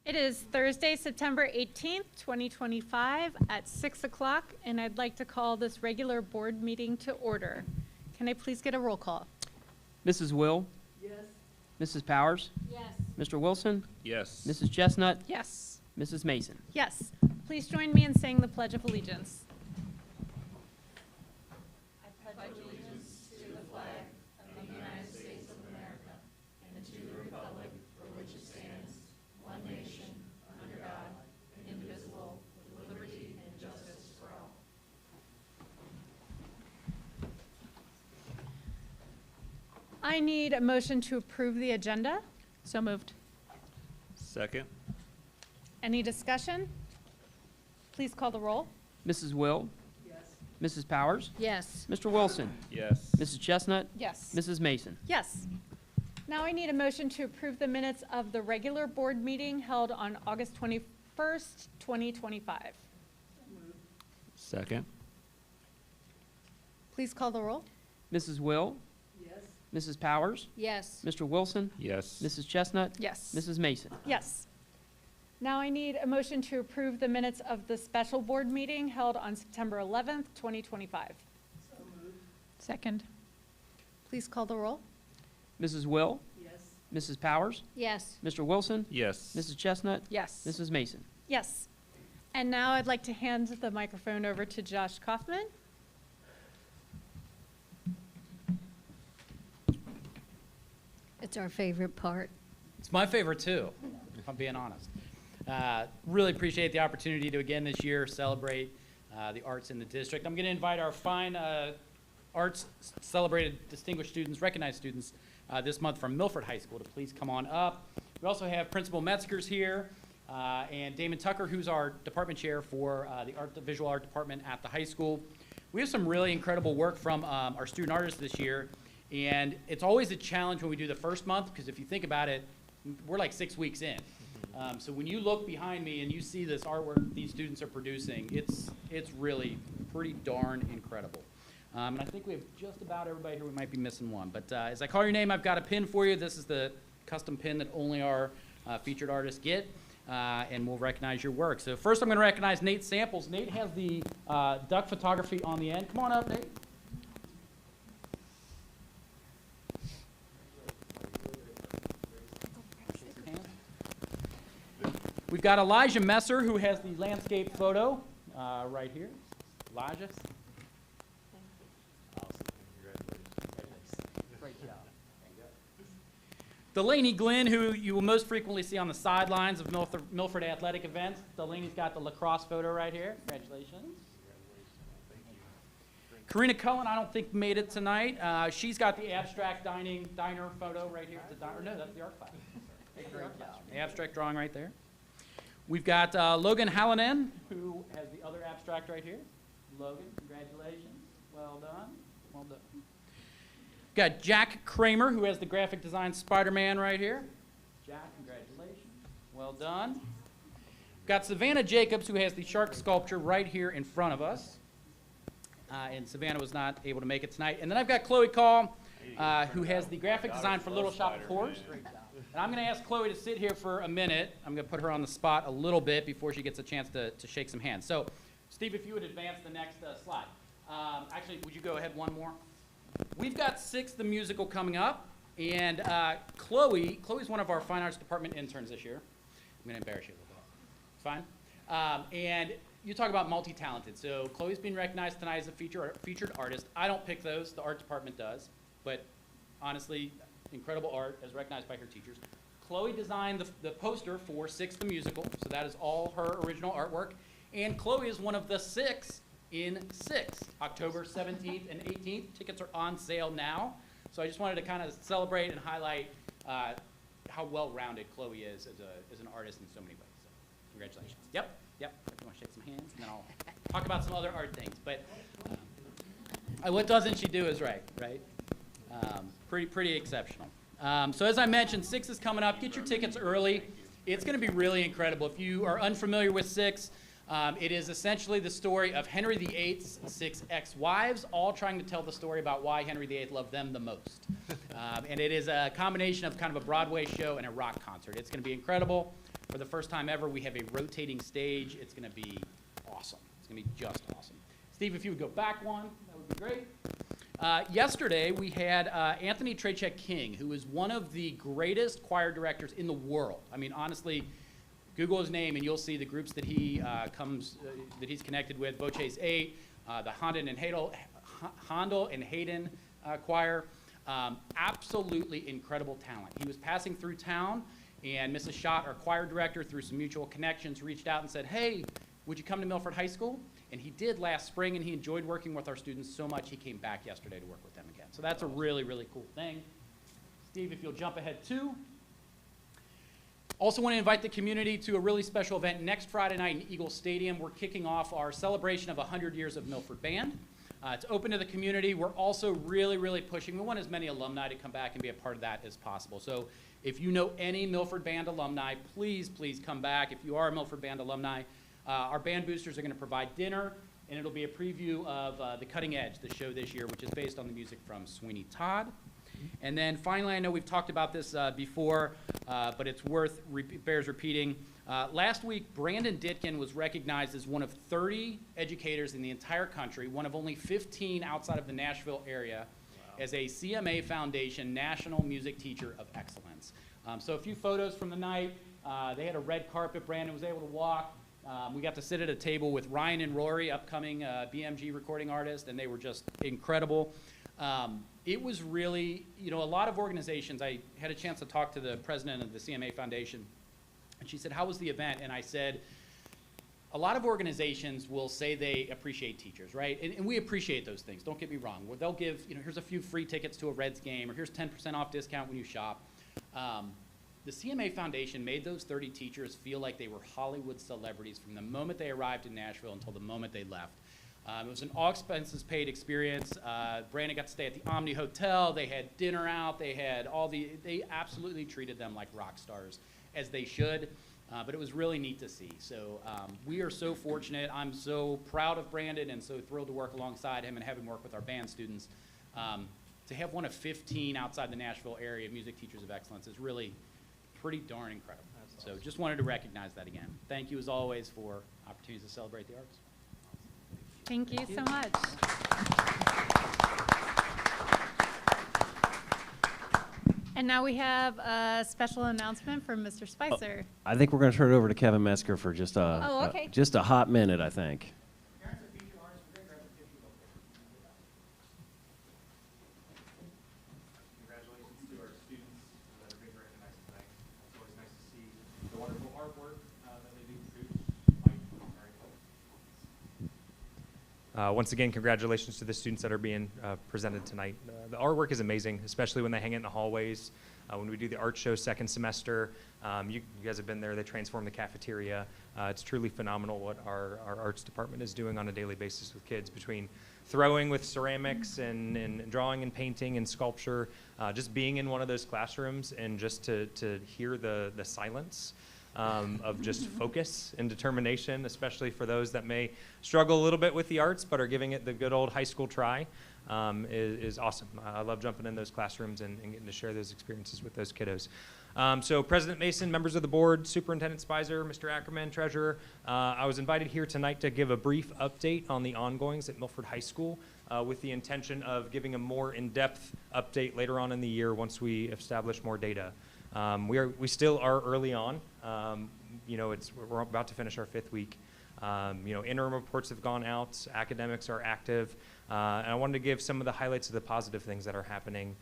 It is Thursday, September 18th, 2025 at 6 o'clock, and I'd like to call this regular board meeting to order. Can I please get a roll call? Mrs. Will? Yes. Mrs. Powers? Yes. Mr. Wilson? Yes. Mrs. Chestnut? Yes. Mrs. Mason? Yes. Please join me in saying the Pledge of Allegiance. I pledge allegiance to the flag of the United States of America and to the republic for which it stands, one nation, under God, indivisible, with liberty and justice for all. I need a motion to approve the agenda. So moved. Second. Any discussion? Please call the roll. Mrs. Will? Yes. Mrs. Powers? Yes. Mr. Wilson? Yes. Mrs. Chestnut? Yes. Mrs. Mason? Yes. Now I need a motion to approve the minutes of the regular board meeting held on August 21st, 2025. Second. Please call the roll. Mrs. Will? Yes. Mrs. Powers? Yes. Mr. Wilson? Yes. Mrs. Chestnut? Yes. Mrs. Mason? Yes. Now I need a motion to approve the minutes of the special board meeting held on September 11th, 2025. So moved. Second. Please call the roll. Mrs. Will? Yes. Mrs. Powers? Yes. Mr. Wilson? Yes. Mrs. Chestnut? Yes. Mrs. Mason? Yes. And now I'd like to hand the microphone over to Josh Kaufman. It's our favorite part. It's my favorite too, if I'm being honest. Really appreciate the opportunity to again this year celebrate the arts in the district. I'm going to invite our fine arts celebrated distinguished students, recognized students this month from Milford High School to please come on up. We also have Principal Metzger's here and Damon Tucker, who's our department chair for the visual art department at the high school. We have some really incredible work from our student artists this year, and it's always a challenge when we do the first month because if you think about it, we're like 6 weeks in. So when you look behind me and you see this artwork these students are producing, it's really pretty darn incredible. And I think we have just about everybody here. We might be missing one. But as I call your name, I've got a pin for you. This is the custom pin that only our featured artists get. And we'll recognize your work. So first I'm going to recognize Nate Samples. Nate has the duck photography on the end. Come on up, Nate. We've got Elijah Messer, who has the landscape photo right here. Elijah. Great job. Delaney Glenn, who you will most frequently see on the sidelines of Milford athletic events. Delaney's got the lacrosse photo right here. Congratulations. Karina Cullen, I don't think made it tonight. She's got the abstract diner photo right here. No, that's the art class. Great job. The abstract drawing right there. We've got Logan Hallinan, who has the other abstract right here. Logan, congratulations. Well done. Well done. We've got Jack Kramer, who has the graphic design Spider-Man right here. Jack, congratulations. Well done. We've got Savannah Jacobs, who has the shark sculpture right here in front of us. And Savannah was not able to make it tonight. And then I've got Chloe Call, who has the graphic design for Little Shop of Horrors. And I'm going to ask Chloe to sit here for a minute. I'm going to put her on the spot a little bit before she gets a chance to shake some hands. So, Steve, if you would advance the next slide. Actually, would you go ahead one more? We've got Six the Musical coming up. And Chloe's one of our Fine Arts Department interns this year. I'm going to embarrass you a little bit. Fine. And you talk about multi-talented. So Chloe's being recognized tonight as a featured artist. I don't pick those. The art department does. But honestly, incredible art as recognized by her teachers. Chloe designed the poster for Six the Musical, so that is all her original artwork. And Chloe is one of the 6 in 6, October 17th and 18th. Tickets are on sale now. So I just wanted to kind of celebrate and highlight how well-rounded Chloe is as an artist in so many ways. So congratulations. Yep. If you want to shake some hands, and then I'll talk about some other art things. But what doesn't she do is right? Pretty exceptional. So as I mentioned, Six is coming up. Get your tickets early. It's going to be really incredible. If you are unfamiliar with Six, it is essentially the story of Henry VIII's 6 ex-wives, all trying to tell the story about why Henry VIII loved them the most. And it is a combination of kind of a Broadway show and a rock concert. It's going to be incredible. For the first time ever, we have a rotating stage. It's going to be awesome. It's going to be just awesome. Steve, if you would go back one, that would be great. Yesterday, we had Anthony Trachek King, who is one of the greatest choir directors in the world. I mean, honestly, Google his name and you'll see the groups that he that he's connected with. Boches 8, the Handel and Hayden choir. Absolutely incredible talent. He was passing through town, and Mrs. Schott, our choir director, through some mutual connections, reached out and said, hey, would you come to Milford High School? And he did last spring, and he enjoyed working with our students so much he came back yesterday to work with them again. So that's a really, really cool thing. Steve, if you'll jump ahead too. Also want to invite the community to a really special event next Friday night in Eagle Stadium. We're kicking off our celebration of 100 years of Milford Band. It's open to the community. We're also really, really pushing. We want as many alumni to come back and be a part of that as possible. So if you know any Milford Band alumni, please, please come back. If you are a Milford Band alumni, our band boosters are going to provide dinner, and it'll be a preview of The Cutting Edge, the show this year, which is based on the music from Sweeney Todd. And then finally, I know we've talked about this before, but it's bears repeating. Last week, Brandon Ditkin was recognized as one of 30 educators in the entire country, one of only 15 outside of the Nashville area, as a CMA Foundation National Music Teacher of Excellence. So a few photos from the night. They had a red carpet. Brandon was able to walk. We got to sit at a table with Ryan and Rory, upcoming BMG recording artist, and they were just incredible. It was really, you know, a lot of organizations. I had a chance to talk to the president of the CMA Foundation, and she said, how was the event? And I said, a lot of organizations will say they appreciate teachers, right? And we appreciate those things, don't get me wrong. They'll give, you know, here's a few free tickets to a Reds game, or here's 10% off discount when you shop. The CMA Foundation made those 30 teachers feel like they were Hollywood celebrities from the moment they arrived in Nashville until the moment they left. It was an all expenses paid experience. Brandon got to stay at the Omni Hotel. They had dinner out. They had they absolutely treated them like rock stars, as they should. But it was really neat to see. So we are so fortunate. I'm so proud of Brandon and so thrilled to work alongside him and have him work with our band students. To have one of 15 outside the Nashville area Music Teachers of Excellence is really pretty darn incredible. So just wanted to recognize that again. Thank you as always for opportunities to celebrate the arts. Thank you so much. And now we have a special announcement from Mr. Spicer. I think we're going to turn it over to Kevin Mesker for just okay. just a hot minute, I think. Congratulations to our students that are being recognized tonight. It's always nice to see the wonderful artwork that they do produce. Once again, congratulations to the students that are being presented tonight. The artwork is amazing, especially when they hang it in the hallways. When we do the art show second semester, you guys have been there. They transform the cafeteria. It's truly phenomenal what our arts department is doing on a daily basis with kids, between throwing with ceramics and drawing and painting and sculpture, just being in one of those classrooms and just to hear the silence of just focus and determination, especially for those that may struggle a little bit with the arts but are giving it the good old high school try, is awesome. I love jumping in those classrooms and getting to share those experiences with those kiddos. So President Mason, members of the board, Superintendent Spicer, Mr. Ackerman, Treasurer, I was invited here tonight to give a brief update on the ongoings at Milford High School with the intention of giving a more in-depth update later on in the year once we establish more data. We still are early on. You know, we're about to finish our 5th week. You know, interim reports have gone out. Academics are active. And I wanted to give some of the highlights of the positive things that are happening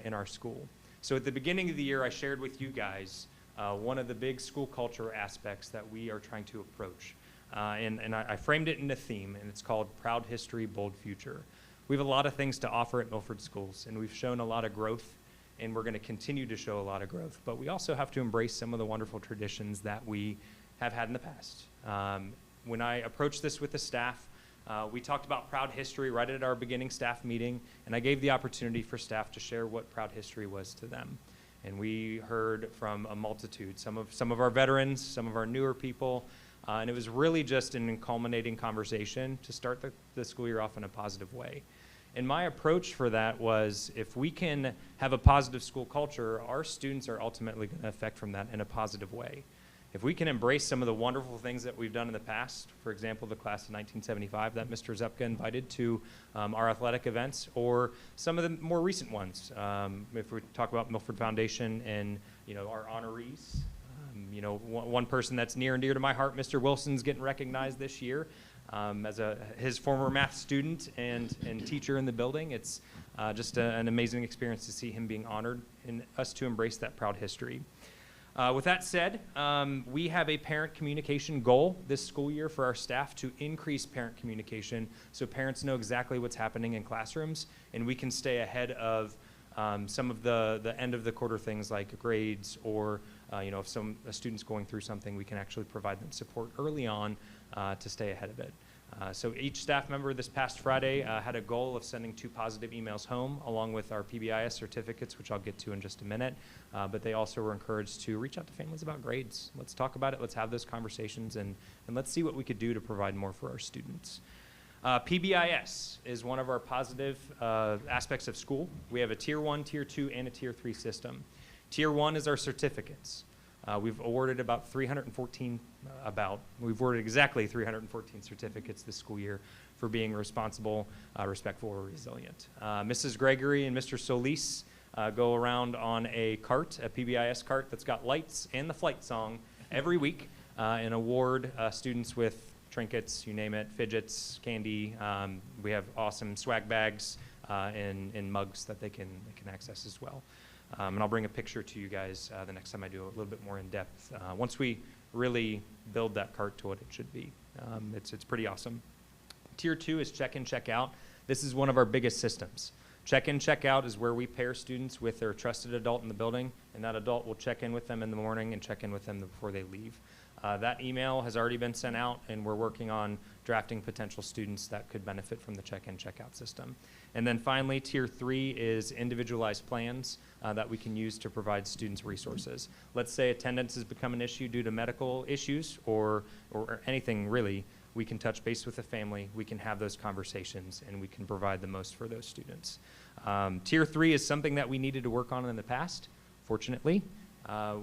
in our school. So at the beginning of the year, I shared with you guys one of the big school culture aspects that we are trying to approach. And I framed it in a theme, and it's called Proud History, Bold Future. We have a lot of things to offer at Milford Schools, and we've shown a lot of growth, and we're going to continue to show a lot of growth. But we also have to embrace some of the wonderful traditions that we have had in the past. When I approached this with the staff, we talked about proud history right at our beginning staff meeting, and I gave the opportunity for staff to share what proud history was to them. And we heard from a multitude, some of our veterans, some of our newer people, and it was really just an culminating conversation to start the school year off in a positive way. And my approach for that was, if we can have a positive school culture, our students are ultimately going to affect from that in a positive way. if we can embrace some of the wonderful things that we've done in the past, for example, the class of 1975 that Mr. Zupka invited to our athletic events, or some of the more recent ones, if we talk about Milford Foundation and our honorees, one person that's near and dear to my heart, Mr. Wilson's getting recognized this year as his former math student and teacher in the building. It's just an amazing experience to see him being honored and us to embrace that proud history. With that said, we have a parent communication goal this school year for our staff to increase parent communication so parents know exactly what's happening in classrooms, and we can stay ahead of some of the end of the quarter things like grades, or if a student's going through something, we can actually provide them support early on to stay ahead of it. So each staff member this past Friday had a goal of sending 2 positive emails home, along with our PBIS certificates, which I'll get to in just a minute. But they also were encouraged to reach out to families about grades. Let's talk about it. Let's have those conversations, and let's see what we could do to provide more for our students. PBIS is one of our positive aspects of school. We have a Tier 1, Tier 2, and a Tier 3 system. Tier 1 is our certificates. We've awarded we've awarded exactly 314 certificates this school year for being responsible, respectful, or resilient. Mrs. Gregory and Mr. Solis go around on a cart, a PBIS cart that's got lights and the flight song every week, and award students with trinkets, you name it, fidgets, candy. We have awesome swag bags and mugs that they can access as well. And I'll bring a picture to you guys the next time I do a little bit more in depth. Once we really build that cart to what it should be. It's pretty awesome. Tier 2 is check-in, check-out. This is one of our biggest systems. Check-in, check-out is where we pair students with their trusted adult in the building, and that adult will check in with them in the morning and check in with them before they leave. That email has already been sent out, and we're working on drafting potential students that could benefit from the check-in, check-out system. And then finally, Tier 3 is individualized plans that we can use to provide students resources. Let's say attendance has become an issue due to medical issues or anything really. We can touch base with the family, we can have those conversations, and we can provide the most for those students. Tier 3 is something that we needed to work on in the past, fortunately.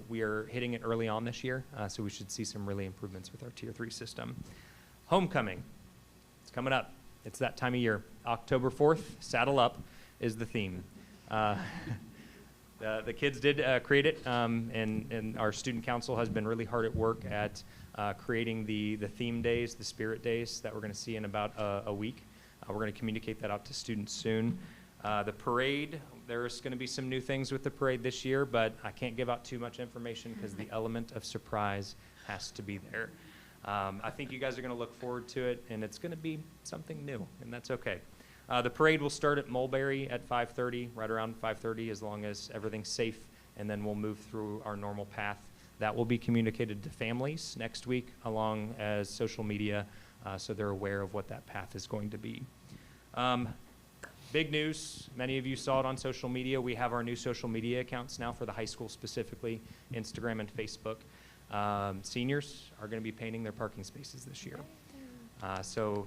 We are hitting it early on this year, so we should see some really improvements with our Tier 3 system. Homecoming, it's coming up. It's that time of year. October 4th, Saddle Up is the theme. The kids did create it, and our student council has been really hard at work at creating the theme days, the spirit days that we're going to see in about a week. We're going to communicate that out to students soon. The parade, there's going to be some new things with the parade this year, but I can't give out too much information because the element of surprise has to be there. I think you guys are going to look forward to it, and it's going to be something new, and that's okay. The parade will start at Mulberry at 5:30, right around 5:30, as long as everything's safe, and then we'll move through our normal path. That will be communicated to families next week, along as social media, so they're aware of what that path is going to be. Big news, many of you saw it on social media. We have our new social media accounts now for the high school specifically, Instagram and Facebook. Seniors are going to be painting their parking spaces this year. So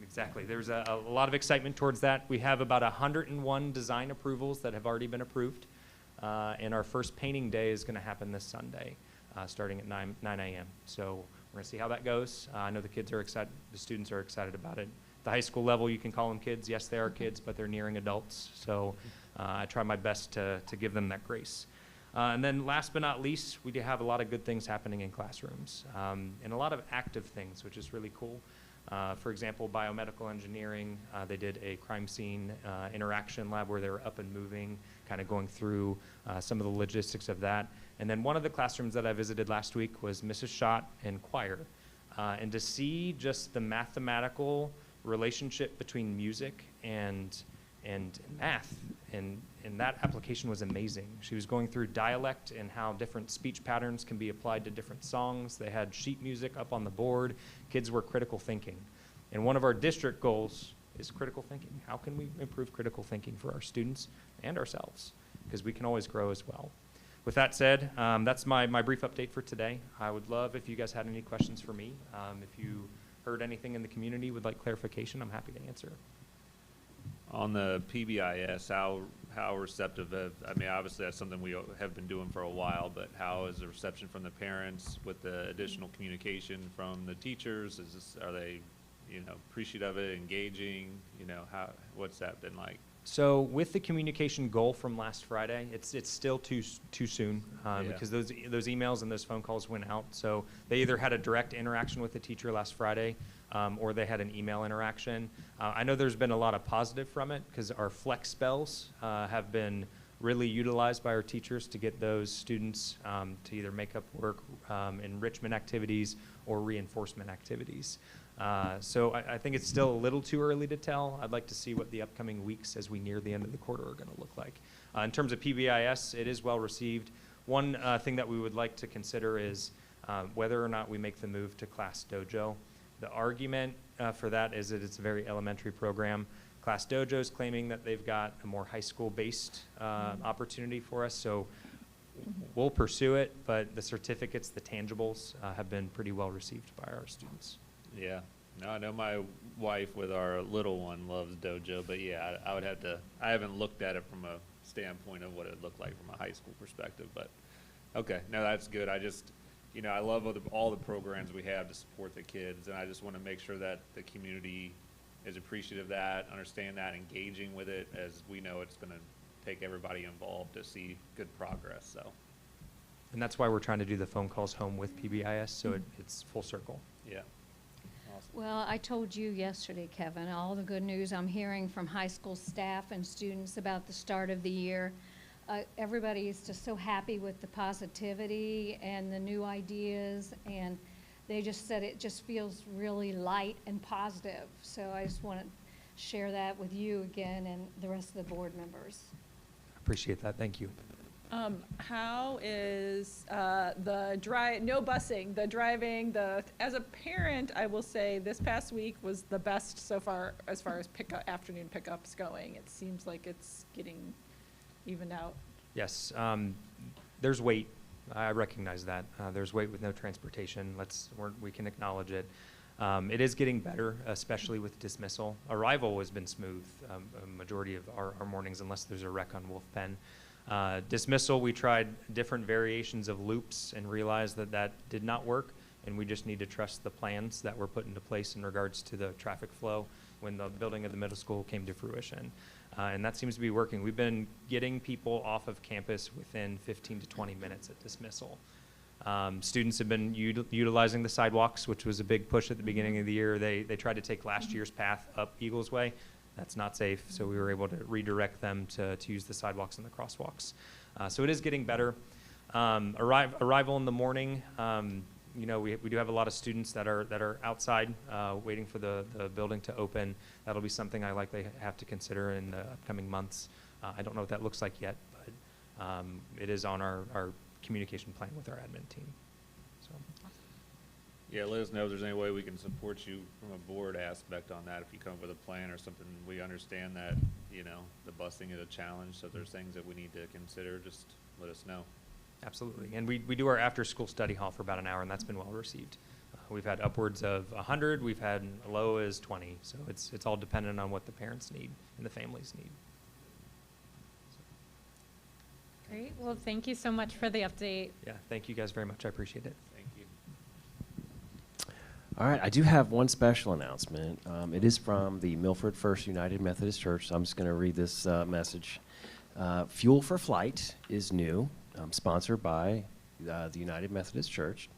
exactly, there's a lot of excitement towards that. We have about 101 design approvals that have already been approved. And our first painting day is going to happen this Sunday, starting at 9 a.m. So we're going to see how that goes. I know the kids are excited, the students are excited about it. The high school level, you can call them kids. Yes, they are kids, but they're nearing adults. So I try my best to give them that grace. And then last but not least, we do have a lot of good things happening in classrooms, and a lot of active things, which is really cool. For example, biomedical engineering, they did a crime scene interaction lab where they were up and moving, kind of going through some of the logistics of that. And then one of the classrooms that I visited last week was Mrs. Schott in choir. And to see just the mathematical relationship between music and math, and that application was amazing. She was going through dialect and how different speech patterns can be applied to different songs. They had sheet music up on the board. Kids were critical thinking. And one of our district goals is critical thinking. How can we improve critical thinking for our students and ourselves? Because we can always grow as well. With that said, that's my brief update for today. I would love if you guys had any questions for me. If you heard anything in the community, would like clarification, I'm happy to answer. On the PBIS, how how receptive I mean, obviously that's something we have been doing for a while, but how is the reception from the parents with the additional communication from the teachers? Are they, appreciative of it, engaging? What's that been like? So with the communication goal from last Friday, it's still too soon Yeah. because those emails and those phone calls went out. So they either had a direct interaction with the teacher last Friday, or they had an email interaction. I know there's been a lot of positive from it because our flex spells have been really utilized by our teachers to get those students to either make up work, enrichment activities, or reinforcement activities. So I think it's still a little too early to tell. I'd like to see what the upcoming weeks as we near the end of the quarter are going to look like. In terms of PBIS, it is well received. One thing that we would like to consider is whether or not we make the move to Class Dojo. The argument for that is that it's a very elementary program. Class Dojo is claiming that they've got a more high school-based opportunity for us, so we'll pursue it, but the certificates, the tangibles, have been pretty well received by our students. Yeah. No, I know my wife with our little one loves dojo, but yeah, I would have to, I haven't looked at it from a standpoint of what it would look like from a high school perspective, but okay. No, that's good. I just, I love all the programs we have to support the kids, and I just want to make sure that the community is appreciative of that, understand that, engaging with it, as we know it's going to take everybody involved to see good progress, so. And that's why we're trying to do the phone calls home with PBIS, so it's full circle. Yeah. Awesome. Well, I told you yesterday, Kevin, all the good news I'm hearing from high school staff and students about the start of the year. Everybody is just so happy with the positivity and the new ideas, and they just said it just feels really light and positive. So I just want to share that with you again and the rest of the board members. Appreciate that. Thank you. How is no busing, the driving, as a parent, I will say this past week was the best so far as afternoon pickups going. It seems like it's getting evened out. Yes, there's weight. I recognize that. There's weight with no transportation. We can acknowledge it. It is getting better, especially with dismissal. Arrival has been smooth a majority of our mornings, unless there's a wreck on Wolf Pen. Dismissal, we tried different variations of loops and realized that did not work, and we just need to trust the plans that were put into place in regards to the traffic flow when the building of the middle school came to fruition. And that seems to be working. We've been getting people off of campus within 15 to 20 minutes at dismissal. Students have been utilizing the sidewalks, which was a big push at the beginning of the year. They tried to take last year's path up Eagles Way. That's not safe, so we were able to redirect them to use the sidewalks and the crosswalks. So it is getting better. Arrival in the morning, we do have a lot of students that are outside waiting for the building to open. That'll be something I likely have to consider in the upcoming months. I don't know what that looks like yet, but it is on our communication plan with our admin team. So. Yeah, let us know if there's any way we can support you from a board aspect on that. If you come up with a plan or something, we understand that, the busing is a challenge. So if there's things that we need to consider, just let us know. Absolutely. And we do our after-school study hall for about an hour, and that's been well received. We've had upwards of 100. We've had as low as 20. So it's all dependent on what the parents need and the families need. Great. Well, thank you so much for the update. Yeah, thank you guys very much. I appreciate it. Thank you. All right, I do have one special announcement. It is from the Milford First United Methodist Church, so I'm just going to read this message. Fuel for Flight is new, sponsored by the United Methodist Church.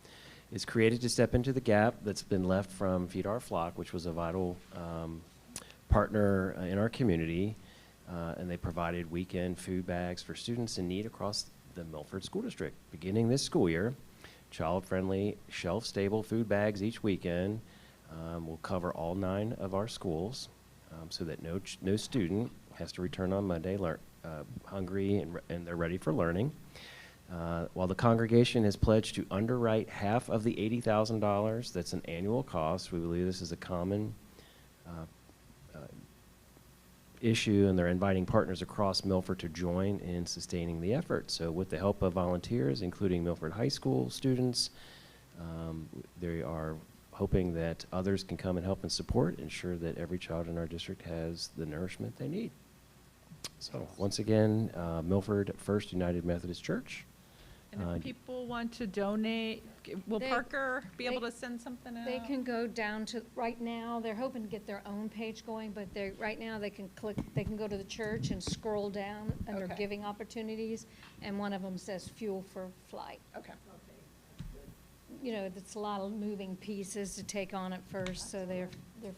It's created to step into the gap that's been left from Feed Our Flock, which was a vital partner in our community, and they provided weekend food bags for students in need across the Milford School District. Beginning this school year, child-friendly, shelf-stable food bags each weekend will cover all 9 of our schools, so that no student has to return on Monday hungry and they're ready for learning. While the congregation has pledged to underwrite half of the $80,000 that's an annual cost, we believe this is a common issue, and they're inviting partners across Milford to join in sustaining the effort. So with the help of volunteers, including Milford High School students, they are hoping that others can come and help and support, ensure that every child in our district has the nourishment they need. So once again, Milford First United Methodist Church. And Uh, if people want to donate, will They- Parker be able they- to send something out? They can go down to, right now, they're hoping to get their own page going, but right now, they can go to the church and scroll down under Okay. giving opportunities, and one of them says Fuel for Flight. Okay. You know, it's a lot of moving pieces to take on at first, so they're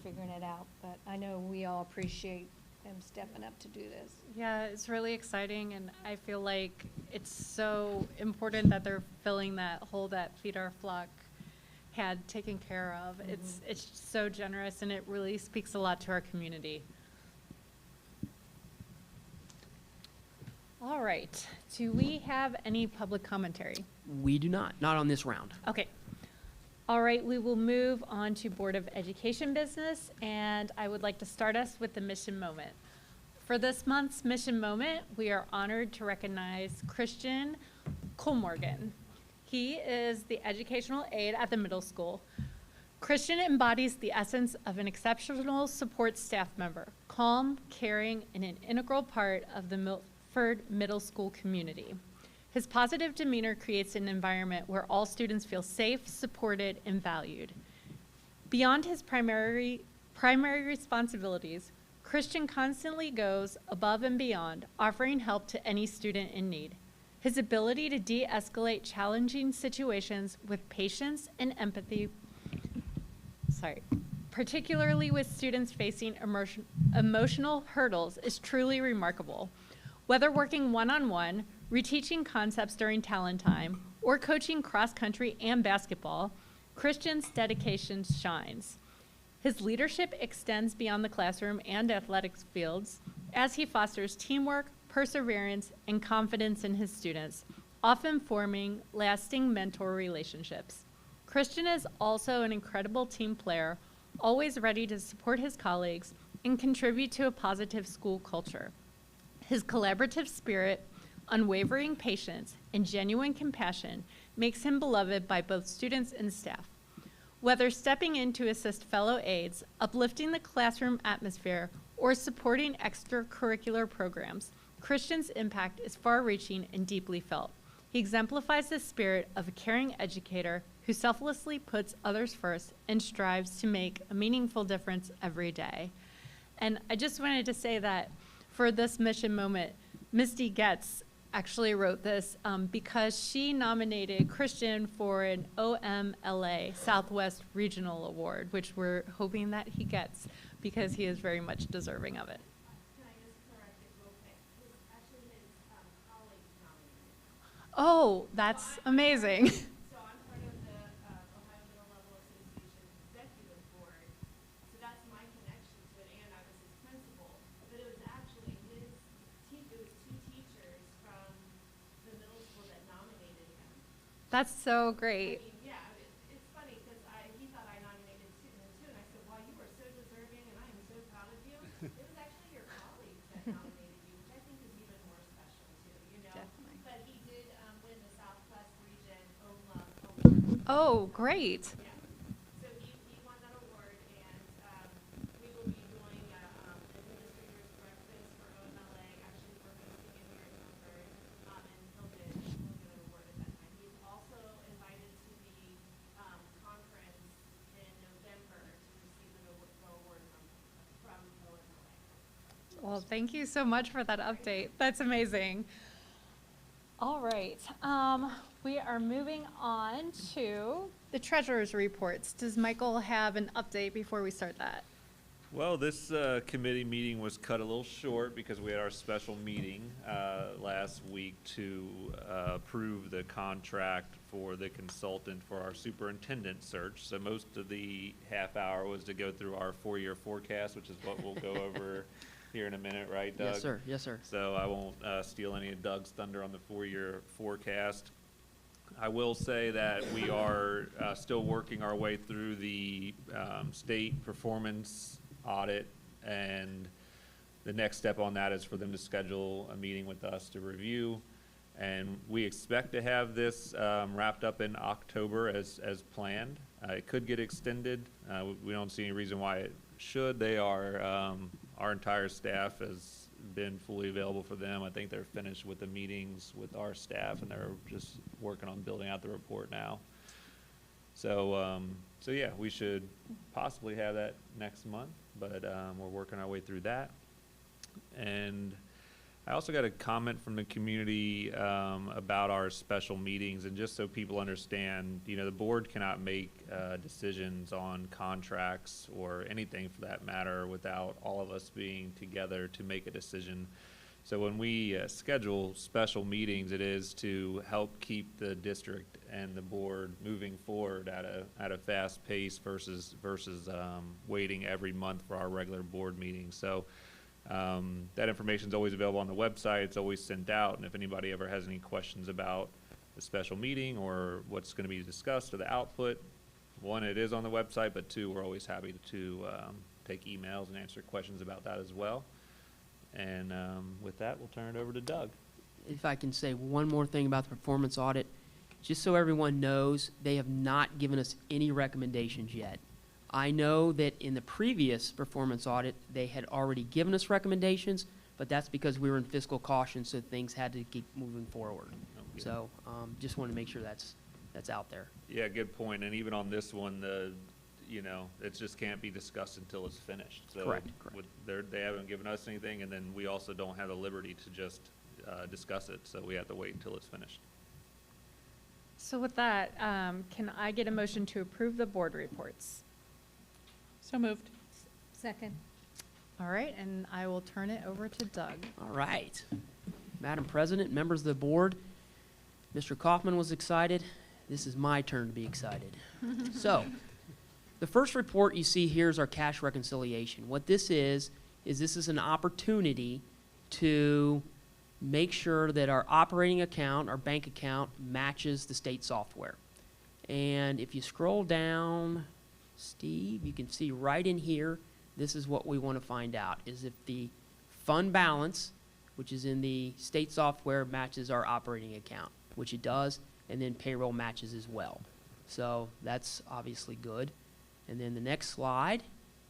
figuring it out. But I know we all appreciate them stepping up to do this. Yeah, it's really exciting, and I feel like it's so important that they're filling that hole that Feed Our Flock had taken care of. It's so generous, and it really speaks a lot to our community. All right, do we have any public commentary? We do not on this round. Okay. All right, we will move on to Board of Education business, and I would like to start us with the mission moment. For this month's mission moment, we are honored to recognize Christian Colmorgan. He is the educational aide at the middle school. Christian embodies the essence of an exceptional support staff member, calm, caring, and an integral part of the Milford Middle School community. His positive demeanor creates an environment where all students feel safe, supported, and valued. Beyond his primary responsibilities, Christian constantly goes above and beyond, offering help to any student in need. His ability to de-escalate challenging situations with patience and empathy, particularly with students facing emotional hurdles, is truly remarkable. Whether working one-on-one, reteaching concepts during talent time, or coaching cross-country and basketball, Christian's dedication shines. His leadership extends beyond the classroom and athletics fields as he fosters teamwork, perseverance, and confidence in his students, often forming lasting mentor relationships. Christian is also an incredible team player, always ready to support his colleagues and contribute to a positive school culture. His collaborative spirit, unwavering patience, and genuine compassion makes him beloved by both students and staff. Whether stepping in to assist fellow aides, uplifting the classroom atmosphere, or supporting extracurricular programs, Christian's impact is far-reaching and deeply felt. He exemplifies the spirit of a caring educator who selflessly puts others first and strives to make a meaningful difference every day. And I just wanted to say that for this mission moment, Misty Getz actually wrote this because she nominated Christian for an OMLA Southwest Regional Award, which we're hoping that he gets because he is very much deserving of it. Can I just correct it real quick? Actually, his colleagues nominated. Oh, that's amazing. So I'm part of the Ohio Middle Level Association Executive Board. So that's my connection to it, and I was his principal. But it was actually it was two teachers from the middle school that nominated him. That's so I great. mean, yeah, it's funny because he thought I nominated him too, and I said, "Wow, you are so deserving, and I am so proud of you." It was actually your colleagues that nominated you, which I think is even more special too. You know. Definitely. But he did win the Southwest Region OMLA Award. Oh, great. Yeah. So he won that award, and we will be doing an administrator's breakfast for OMLA. Actually, we're hosting it here in Milford, and he'll get an award at that time. He's also invited to the conference in November to receive the award from OMLA. Well, thank you so much for that update. That's amazing. All right, we are moving on to the treasurer's reports. Does Michael have an update before we start that? Well, this committee meeting was cut a little short because we had our special meeting last week to approve the contract for the consultant for our superintendent search. So most of the half hour was to go through our four-year forecast, which is what we'll go over here in a minute, right, Doug? Yes, sir. Yes, sir. So I won't steal any of Doug's thunder on the four-year forecast. I will say that we are still working our way through the state performance audit, and the next step on that is for them to schedule a meeting with us to review. And we expect to have this wrapped up in October as planned. It could get extended. We don't see any reason why it should. They are, our entire staff is been fully available for them. I think they're finished with the meetings with our staff, and they're just working on building out the report now. So, so yeah, we should possibly have that next month, but we're working our way through that. And I also got a comment from the community about our special meetings, and just so people understand, you know, the board cannot make decisions on contracts or anything for that matter without all of us being together to make a decision. So when we schedule special meetings, it is to help keep the district and the board moving forward at a fast pace versus waiting every month for our regular board meetings. So that information is always available on the website. It's always sent out, and if anybody ever has any questions about the special meeting or what's going to be discussed or the output, one, it is on the website, but two, we're always happy to take emails and answer questions about that as well. And with that, we'll turn it over to Doug. If I can say one more thing about the performance audit, just so everyone knows, they have not given us any recommendations yet. I know that in the previous performance audit, they had already given us recommendations, but that's because we were in fiscal caution, so things had to keep moving forward. Okay. So just want to make sure that's out there. Yeah, good point. And even on this one, you know, it just can't be discussed until it's finished. So Correct. they haven't given us anything, and then we also don't have the liberty to just discuss it. So we have to wait until it's finished. So with that, can I get a motion to approve the board reports? So moved. Second. All right, and I will turn it over to Doug. All right. Madam President, members of the board, Mr. Kaufman was excited. This is my turn to be excited. So, the first report you see here is our cash reconciliation. What this is this is an opportunity to make sure that our operating account, our bank account, matches the state software. And if you scroll down, Steve, you can see right in here, this is what we want to find out, is if the fund balance, which is in the state software, matches our operating account, which it does, and then payroll matches as well. So that's obviously good. And then the next slide.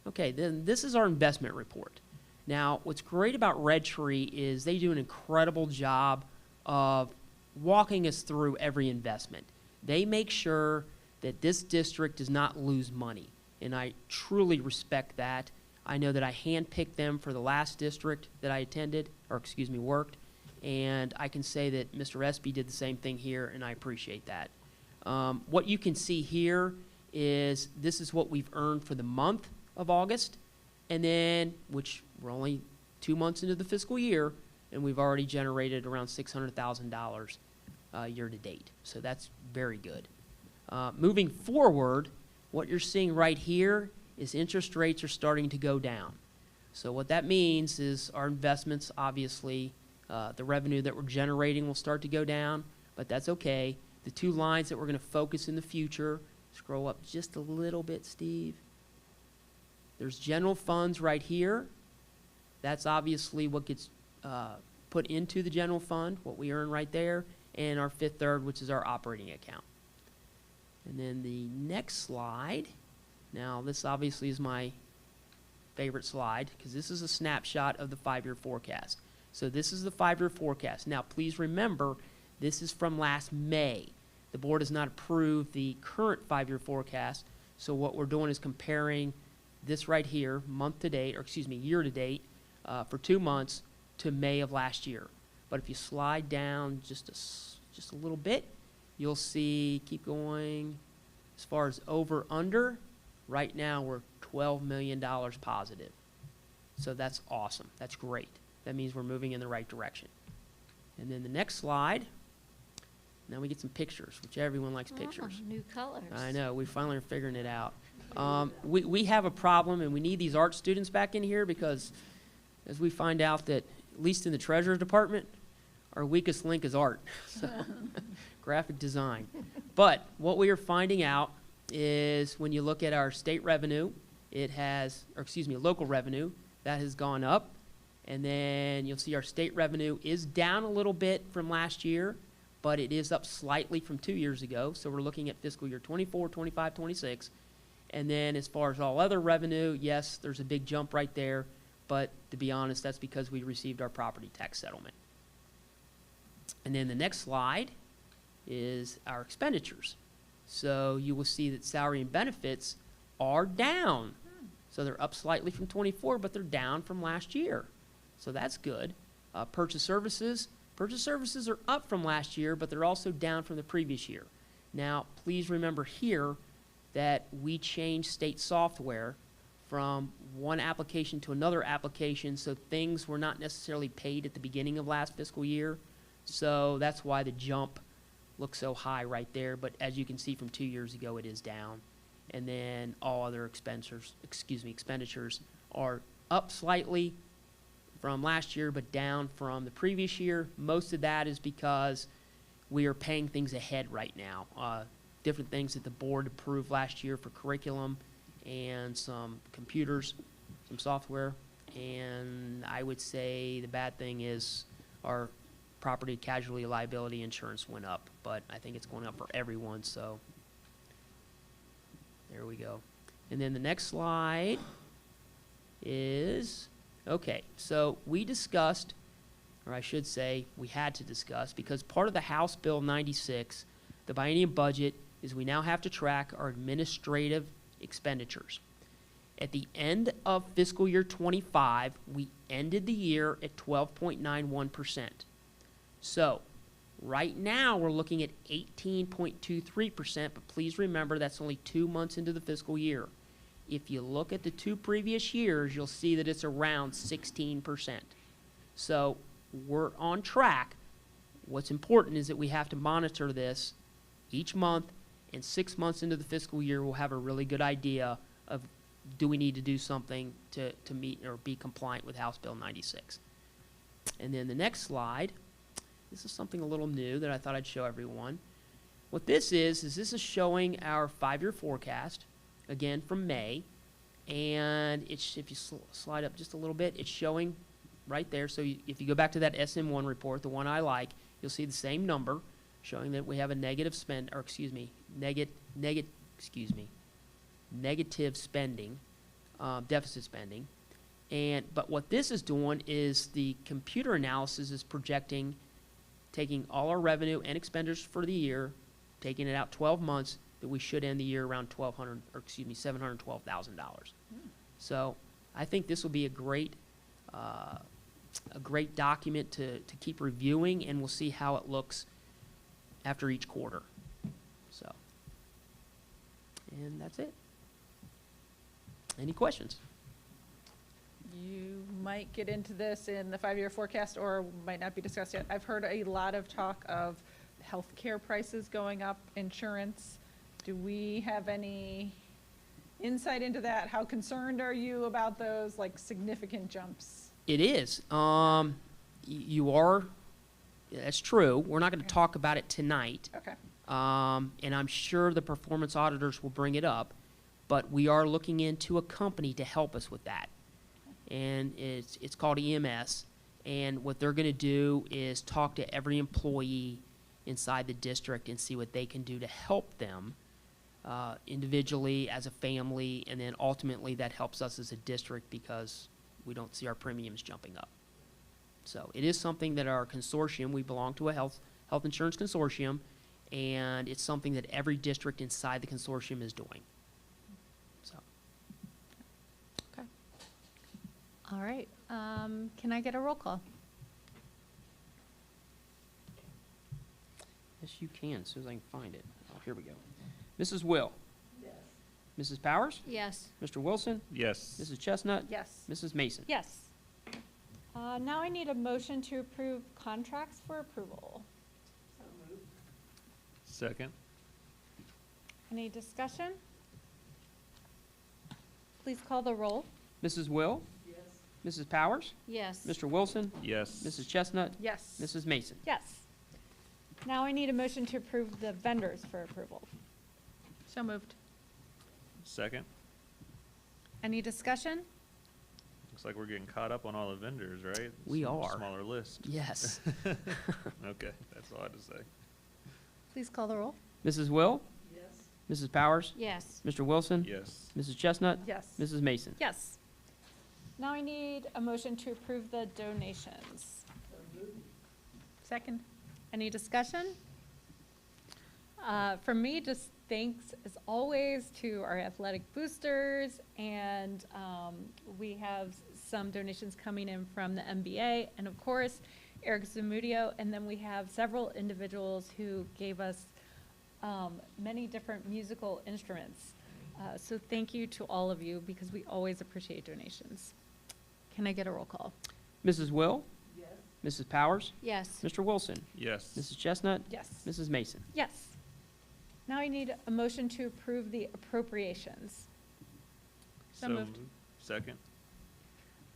Okay, then this is our investment report. Now, what's great about Red Tree is they do an incredible job of walking us through every investment. They make sure that this district does not lose money, and I truly respect that. I know that I handpicked them for the last district that I attended, or excuse me, worked, and I can say that Mr. Espy did the same thing here, and I appreciate that. What you can see here is this is what we've earned for the month of August, and then, which we're only 2 months into the fiscal year, and we've already generated around $600,000 year to date. So that's very good. Moving forward, what you're seeing right here is interest rates are starting to go down. So what that means is our investments, obviously, the revenue that we're generating will start to go down, but that's okay. The two lines that we're going to focus in the future, scroll up just a little bit, Steve. There's general funds right here. That's obviously what gets put into the general fund, what we earn right there, and our fifth third, which is our operating account. And then the next slide. Now, this obviously is my favorite slide because this is a snapshot of the 5-year forecast. So this is the 5-year forecast. Now, please remember, this is from last May. The board has not approved the current 5-year forecast. So what we're doing is comparing this right here, month to date, or excuse me, year to date, for 2 months to May of last year. But if you slide down just a little bit, you'll see, keep going, as far as over, under, right now we're $12 million positive. So that's awesome. That's great. That means we're moving in the right direction. And then the next slide, now we get some pictures, which everyone likes pictures. Oh, new colors. I know, we finally are figuring it out. We have a problem, and we need these art students back in here because as we find out that, at least in the treasurer's department, our weakest link is art, so graphic design. But what we are finding out is when you look at our state revenue, it has, or excuse me, local revenue, that has gone up. And then you'll see our state revenue is down a little bit from last year, but it is up slightly from 2 years ago. So we're looking at fiscal year 24, 25, 26. And then as far as all other revenue, yes, there's a big jump right there. but to be honest, that's because we received our property tax settlement. And then the next slide is our expenditures. So you will see that salary and benefits are down. So they're up slightly from 24, but they're down from last year. So that's good. Purchase services are up from last year, but they're also down from the previous year. Now, please remember here that we changed state software from one application to another application, so things were not necessarily paid at the beginning of last fiscal year. So that's why the jump looks so high right there. But as you can see from 2 years ago, it is down. And then all other expenditures are up slightly from last year, but down from the previous year. Most of that is because we are paying things ahead right now. Different things that the board approved last year for curriculum and some computers, some software. And I would say the bad thing is our property casualty liability insurance went up, but I think it's going up for everyone, so there we go. And then the next slide is, okay, so we discussed, or I should say we had to discuss, because part of the House Bill 96, the biennium budget, is we now have to track our administrative expenditures. At the end of fiscal year 25, we ended the year at 12.91%. So right now we're looking at 18.23%, but please remember that's only 2 months into the fiscal year. If you look at the 2 previous years, you'll see that it's around 16%. So we're on track. What's important is that we have to monitor this each month, and 6 months into the fiscal year, we'll have a really good idea of do we need to do something to meet or be compliant with House Bill 96. And then the next slide, this is something a little new that I thought I'd show everyone. What this is this is showing our 5-year forecast, again from May, and it's, if you slide up just a little bit, it's showing right there. So if you go back to that SM1 report, the one I like, you'll see the same number showing that we have a negative spend, or excuse me, negative spending, deficit spending. But what this is doing is the computer analysis is projecting taking all our revenue and expenditures for the year, taking it out 12 months, that we should end the year around $712,000. So I think this will be a great document to keep reviewing, and we'll see how it looks after each quarter. So, and that's it. Any questions? You might get into this in the 5-year forecast, or might not be discussed yet. I've heard a lot of talk of healthcare prices going up, insurance. Do we have any insight into that? How concerned are you about those, like, significant jumps? It is. You are, that's true. We're not going to talk about it tonight. Okay. And I'm sure the performance auditors will bring it up, but we are looking into a company to help us with that. And it's called EMS, and what they're going to do is talk to every employee inside the district and see what they can do to help them individually, as a family, and then ultimately that helps us as a district because we don't see our premiums jumping up. So it is something that our consortium, we belong to a health insurance consortium, and it's something that every district inside the consortium is doing. So. Okay. All right. Can I get a roll call? Yes, you can, as soon as I can find it. Oh, here we go. Mrs. Will? Yes. Mrs. Powers? Yes. Mr. Wilson? Yes. Mrs. Chestnut? Yes. Mrs. Mason? Yes. Now I need a motion to approve contracts for approval. Second. Any discussion? Please call the roll. Mrs. Will? Yes. Mrs. Powers? Yes. Mr. Wilson? Yes. Mrs. Chestnut? Yes. Mrs. Mason? Yes. Now I need a motion to approve the vendors for approval. So moved. Second. Any discussion? Looks like we're getting caught up on all the vendors, right? We are. Smaller list. Yes. Okay, that's all I had to say. Please call the roll. Mrs. Will? Yes. Mrs. Powers? Yes. Mr. Wilson? Yes. Mrs. Chestnut? Yes. Mrs. Mason? Yes. Now I need a motion to approve the donations. Second. Any discussion? For me, just thanks as always to our athletic boosters, and we have some donations coming in from the MBA, and of course, Eric Zamudio, and then we have several individuals who gave us many different musical instruments. So thank you to all of you, because we always appreciate donations. Can I get a roll call? Mrs. Will? Yes. Mrs. Powers? Yes. Mr. Wilson? Yes. Mrs. Chestnut? Yes. Mrs. Mason? Yes. Now I need a motion to approve the appropriations. So moved. Second.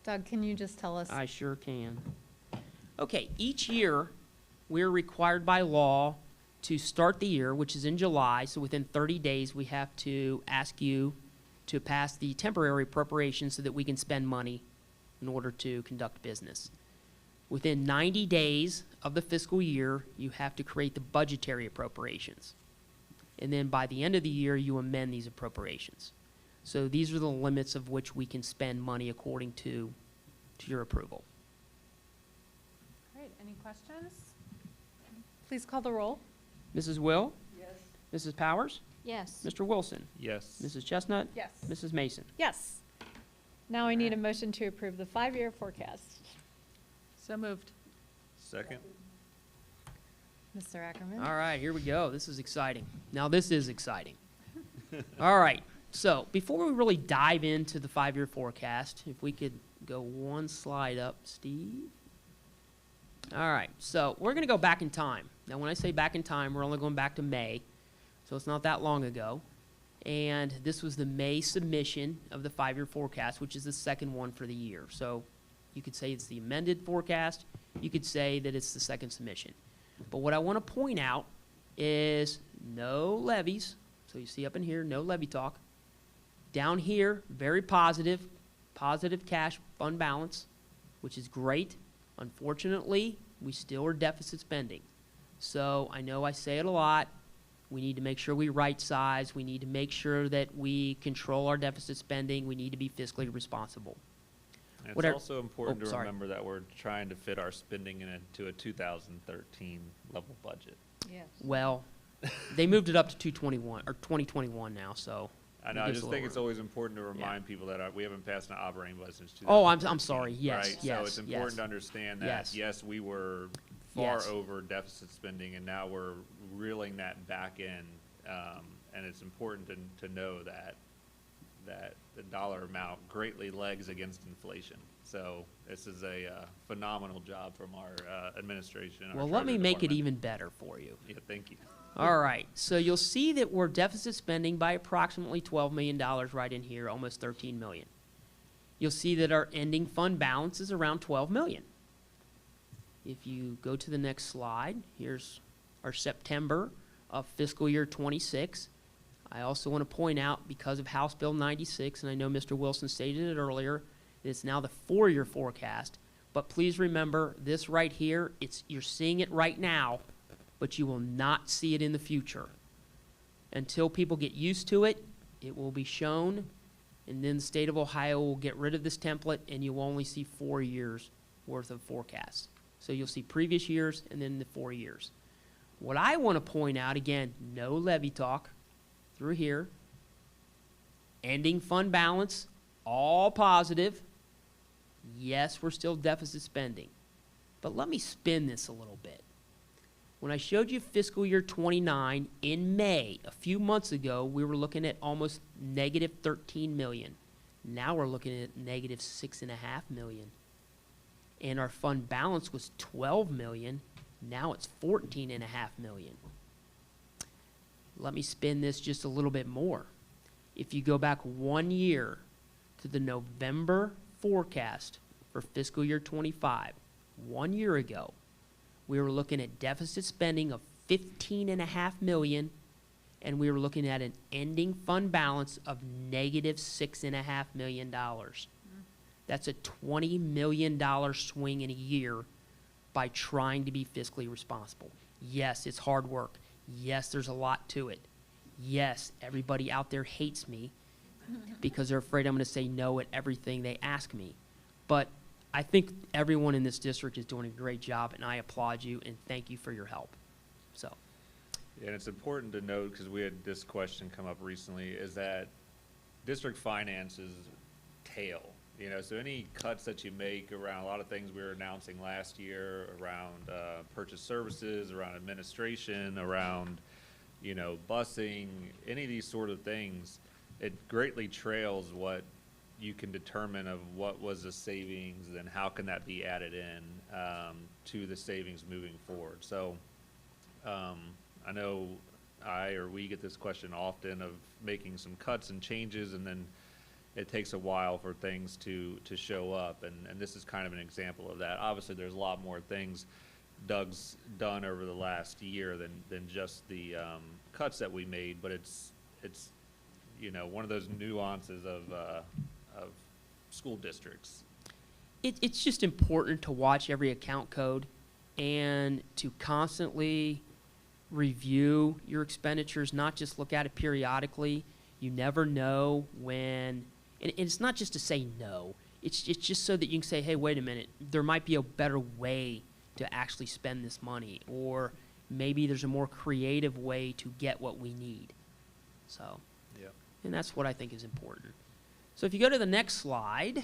Doug, can you just tell us? I sure can. Okay, each year, we're required by law to start the year, which is in July, so within 30 days, we have to ask you to pass the temporary appropriations so that we can spend money in order to conduct business. Within 90 days of the fiscal year, you have to create the budgetary appropriations. And then by the end of the year, you amend these appropriations. So these are the limits of which we can spend money according to your approval. Great, any questions? Please call the roll. Mrs. Will? Yes. Mrs. Powers? Yes. Mr. Wilson? Yes. Mrs. Chestnut? Yes. Mrs. Mason? Yes. Now I need a motion to approve the 5-year forecast. So moved. Second. Mr. Ackerman? All right, here we go. This is exciting. Now, this is exciting. All right, so before we really dive into the 5-year forecast, if we could go one slide up, Steve. All right, so we're going to go back in time. Now, when I say back in time, we're only going back to May, so it's not that long ago. And this was the May submission of the 5-year forecast, which is the second one for the year. So you could say it's the amended forecast. You could say that it's the second submission. But what I want to point out is no levies. So you see up in here, no levy talk. Down here, very positive cash fund balance, which is great. Unfortunately, we still are deficit spending. So I know I say it a lot. We need to make sure we right size. We need to make sure that we control our deficit spending. We need to be fiscally responsible. And What it's are- also important oh, to sorry. remember that we're trying to fit our spending into a 2013 level budget. Yes. Well, they moved it up to 2021 now, so. I know, it I gives just a think little it's room. always important to remind people that we haven't passed an operating budget since 2013. Oh, I'm sorry. Yes, right? yes, So it's important yes. to understand that, Yes. yes, we were far Yes. over deficit spending, and now we're reeling that back in. And it's important to know that the dollar amount greatly lags against inflation. So this is a phenomenal job from our administration. our Well, let me Treasury make it Department. even better for you. Yeah, thank you. All right, so you'll see that we're deficit spending by approximately $12 million right in here, almost $13 million. You'll see that our ending fund balance is around $12 million. If you go to the next slide, here's our September of fiscal year 26. I also want to point out, because of House Bill 96, and I know Mr. Wilson stated it earlier, that it's now the 4-year forecast. But please remember, this right here, you're seeing it right now, but you will not see it in the future. Until people get used to it, it will be shown, and then the state of Ohio will get rid of this template, and you will only see 4 years worth of forecasts. So you'll see previous years and then the 4 years. What I want to point out, again, no levy talk through here. Ending fund balance, all positive. Yes, we're still deficit spending. But let me spin this a little bit. When I showed you fiscal year 29 in May, a few months ago, we were looking at almost negative 13 million. Now we're looking at negative 6.5 million. And our fund balance was 12 million. Now it's 14.5 million. Let me spin this just a little bit more. If you go back 1 year to the November forecast for fiscal year 25, 1 year ago, we were looking at deficit spending of 15.5 million, and we were looking at an ending fund balance of negative $6.5 million. That's a $20 million swing in a year by trying to be fiscally responsible. Yes, it's hard work. Yes, there's a lot to it. Yes, everybody out there hates me because they're afraid I'm going to say no at everything they ask me. But I think everyone in this district is doing a great job, and I applaud you and thank you for your help. So, And it's important to note, because we had this question come up recently, is that district finances tail. You know, so any cuts that you make around a lot of things we were announcing last year, around purchase services, around administration, around, you know, busing, any of these sort of things, it greatly trails what you can determine of what was the savings and how can that be added in to the savings moving forward. So I know we get this question often of making some cuts and changes, and then it takes a while for things to show up, and this is kind of an example of that. Obviously, there's a lot more things Doug's done over the last year than just the cuts that we made, but it's you know, one of those nuances of school districts. it's just important to watch every account code and to constantly review your expenditures, not just look at it periodically. You never know when, and it's not just to say no. It's just so that you can say, hey, wait a minute, there might be a better way to actually spend this money, or maybe there's a more creative way to get what we need. So, Yeah. and that's what I think is important. So if you go to the next slide,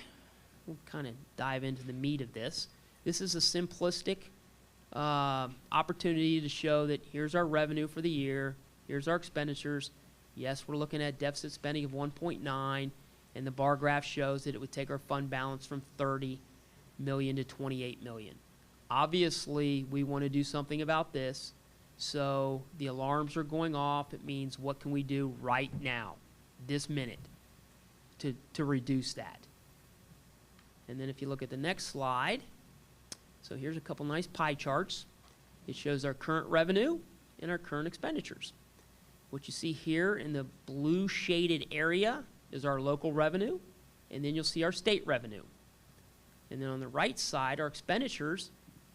we'll kind of dive into the meat of this. This is a simplistic opportunity to show that here's our revenue for the year, here's our expenditures. Yes, we're looking at deficit spending of 1.9, and the bar graph shows that it would take our fund balance from 30 million to 28 million. Obviously, we want to do something about this, so the alarms are going off. It means what can we do right now, this minute, to reduce that. And then if you look at the next slide, so here's a couple nice pie charts. It shows our current revenue and our current expenditures. What you see here in the blue shaded area is our local revenue, and then you'll see our state revenue. And then on the right side, our expenditures,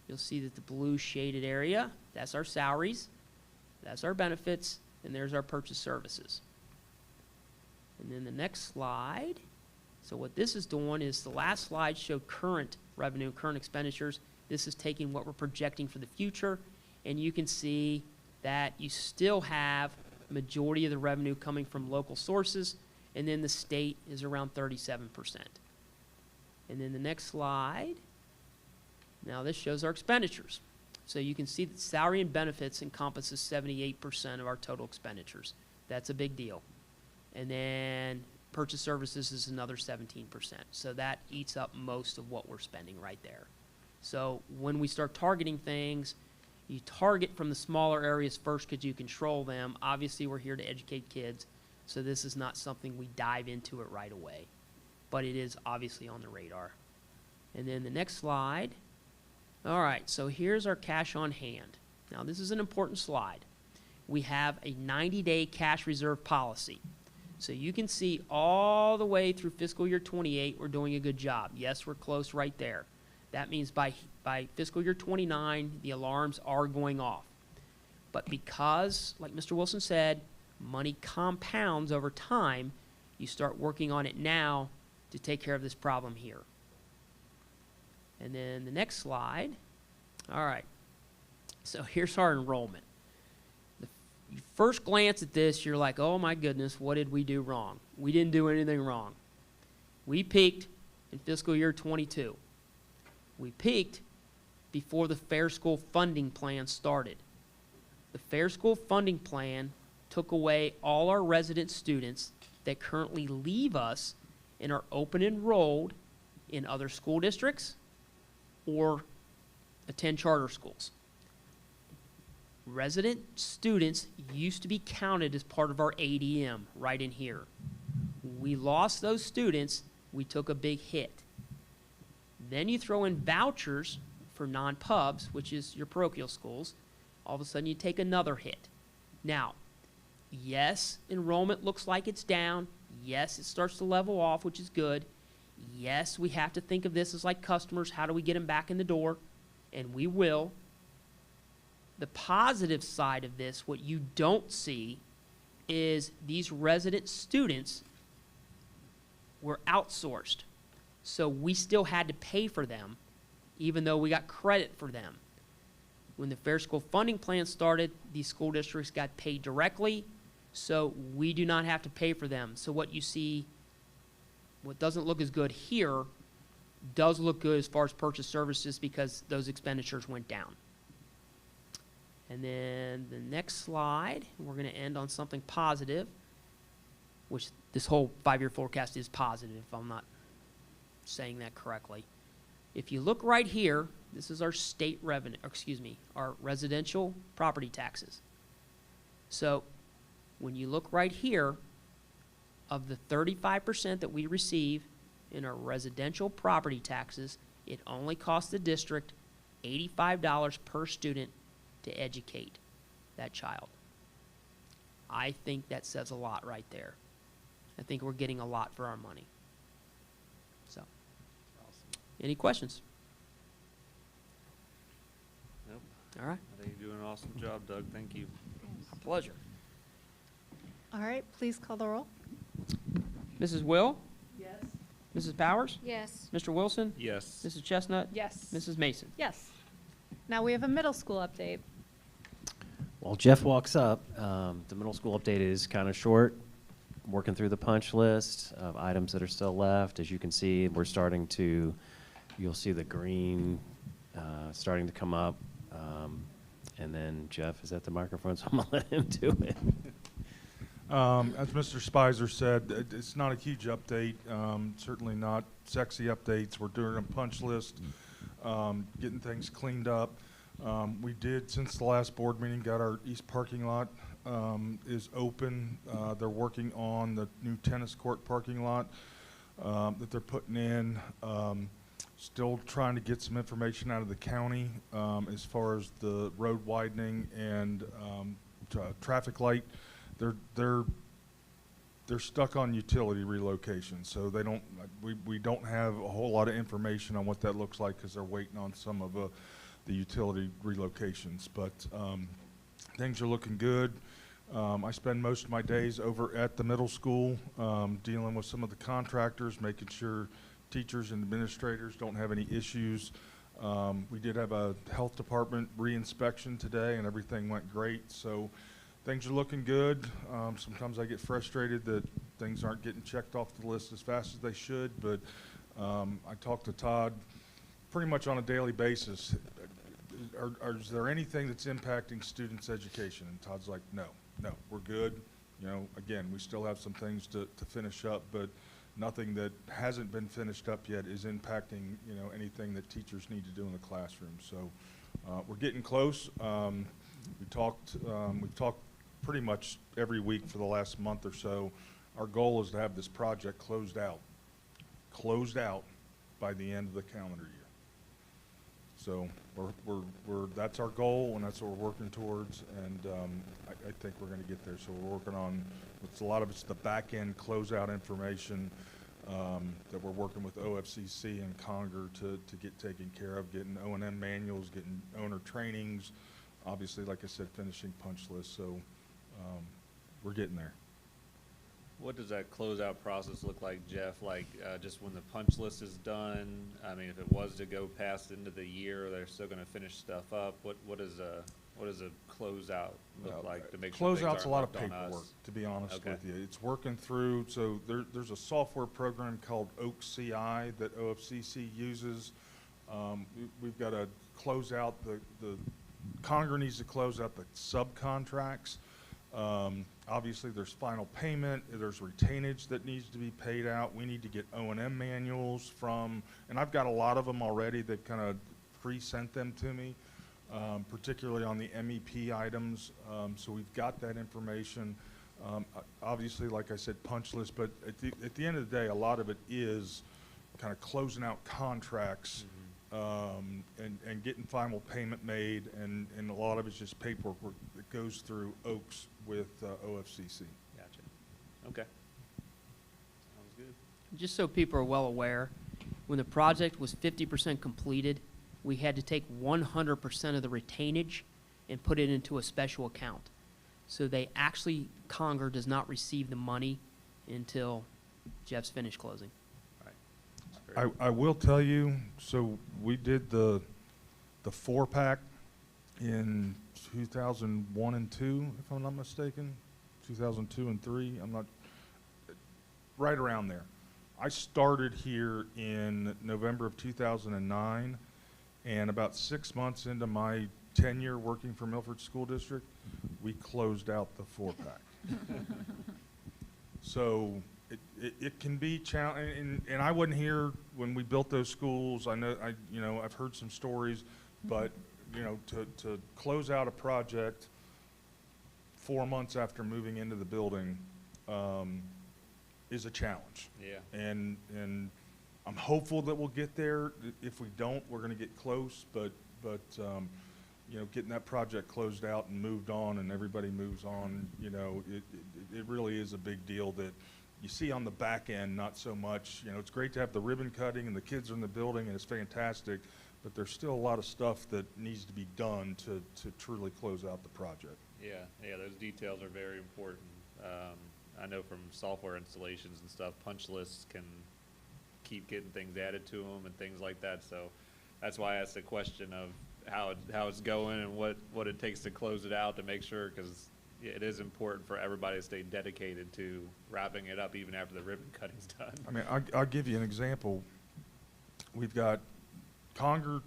you'll see that the blue shaded area, that's our salaries, that's our benefits, and there's our purchase services. And then the next slide, so what this is doing is the last slide showed current revenue, current expenditures. This is taking what we're projecting for the future, and you can see that you still have majority of the revenue coming from local sources, and then the state is around 37%. And then the next slide, now this shows our expenditures. So you can see that salary and benefits encompasses 78% of our total expenditures. That's a big deal. And then purchase services is another 17%. So that eats up most of what we're spending right there. So when we start targeting things, you target from the smaller areas first because you control them. Obviously, we're here to educate kids, so this is not something we dive into it right away. But it is obviously on the radar. And then the next slide. All right, so here's our cash on hand. Now, this is an important slide. We have a 90-day cash reserve policy. So you can see all the way through fiscal year 28, we're doing a good job. Yes, we're close right there. That means by fiscal year 29, the alarms are going off. But because, like Mr. Wilson said, money compounds over time, you start working on it now to take care of this problem here. And then the next slide. All right. So here's our enrollment. You first glance at this, you're like, oh my goodness, what did we do wrong? We didn't do anything wrong. We peaked in fiscal year 22. We peaked before the Fair School Funding Plan started. The Fair School Funding Plan took away all our resident students that currently leave us and are open enrolled in other school districts or attend charter schools. Resident students used to be counted as part of our ADM right in here. We lost those students, we took a big hit. Then you throw in vouchers for non-pubs, which is your parochial schools. All of a sudden you take another hit. Now, yes, enrollment looks like it's down. Yes, it starts to level off, which is good. Yes, we have to think of this as like customers. How do we get them back in the door? And we will. The positive side of this, what you don't see, is these resident students were outsourced. So we still had to pay for them, even though we got credit for them. When the Fair School Funding Plan started, these school districts got paid directly, so we do not have to pay for them. So what you see, what doesn't look as good here, does look good as far as purchase services because those expenditures went down. And then the next slide, we're going to end on something positive, which this whole 5-year forecast is positive, if I'm not saying that correctly. If you look right here, this is our state revenue, or excuse me, our residential property taxes. So when you look right here, of the 35% that we receive in our residential property taxes, it only costs the district $85 per student to educate that child. I think that says a lot right there. I think we're getting a lot for our money. So, any questions? Nope. All right. I think you're doing an awesome job, Doug. Thank you. A pleasure. All right, please call the roll. Mrs. Will? Yes. Mrs. Powers? Yes. Mr. Wilson? Yes. Mrs. Chestnut? Yes. Mrs. Mason? Yes. Now we have a middle school update. While Jeff walks up, the middle school update is kind of short. Working through the punch list of items that are still left. As you can see, we're starting to, you'll see the green starting to come up. And then Jeff is at the microphone, so I'm going to let him do it. As Mr. Spicer said, it's not a huge update, certainly not sexy updates. We're doing a punch list, getting things cleaned up. We did, since the last board meeting, got our east parking lot is open. They're working on the new tennis court parking lot that they're putting in. Still trying to get some information out of the county as far as the road widening and traffic light. They're stuck on utility relocation, so they don't. We don't have a whole lot of information on what that looks like because they're waiting on some of the utility relocations. But things are looking good. I spend most of my days over at the middle school dealing with some of the contractors, making sure teachers and administrators don't have any issues. We did have a health department re-inspection today, and everything went great. So things are looking good. Sometimes I get frustrated that things aren't getting checked off the list as fast as they should, but I talk to Todd pretty much on a daily basis. Is there anything that's impacting students' education? And Todd's like, no, we're good. You know, again, we still have some things to finish up, but nothing that hasn't been finished up yet is impacting, you know, anything that teachers need to do in the classroom. So we're getting close. We've talked pretty much every week for the last month or so. Our goal is to have this project closed out by the end of the calendar year. So that's our goal, and that's what we're working towards, and I think we're going to get there. So we're working on, a lot of it's the back end closeout information that we're working with OFCC and Conger to get taken care of, getting O&M manuals, getting owner trainings, obviously, like I said, finishing punch lists. So we're getting there. What does that closeout process look like, Jeff? Like just when the punch list is done? I mean, if it was to go past into the year, they're still going to finish stuff up. What does a closeout look like to make sure things aren't Closeout's a lot of left on paperwork, us? to be honest Okay. with you. It's working through. So there's a software program called Oak CI that OFCC uses. We've got to close out the Conger needs to close out the subcontracts. Obviously, there's final payment, there's retainage that needs to be paid out. We need to get O&M manuals from, and I've got a lot of them already. They've kind of pre-sent them to me, particularly on the MEP items. So we've got that information. Obviously, like I said, punch list, but at the end of the day, a lot of it is kind of closing out contracts and getting final payment made, and a lot of it's just paperwork that goes through Oaks with OFCC. Gotcha. Okay. Sounds good. Just so people are well aware, when the project was 50% completed, we had to take 100% of the retainage and put it into a special account. So they actually, Conger does not receive the money until Jeff's finished closing. Right. That's very I will tell you, so we did the 4-pack in 2001 and 2, if I'm not mistaken, 2002 and 3, I'm not, right around there. I started here in November of 2009, and about 6 months into my tenure working for Milford School District, we closed out the 4-pack. So it can be challenging, and I wasn't here when we built those schools. I know, I've heard some stories, but to close out a project 4 months after moving into the building is a challenge. Yeah. And I'm hopeful that we'll get there. If we don't, we're going to get close. But getting that project closed out and moved on, and everybody moves on, it really is a big deal that you see on the back end. Not so much. It's great to have the ribbon cutting and the kids are in the building, and it's fantastic. But there's still a lot of stuff that needs to be done to truly close out the project. Yeah, those details are very important. I know from software installations and stuff, punch lists can keep getting things added to them and things like that. So that's why I asked the question of how it's going and what it takes to close it out, to make sure, because it is important for everybody to stay dedicated to wrapping it up even after the ribbon cutting's done. I mean, I'll give you an example. We've got Conger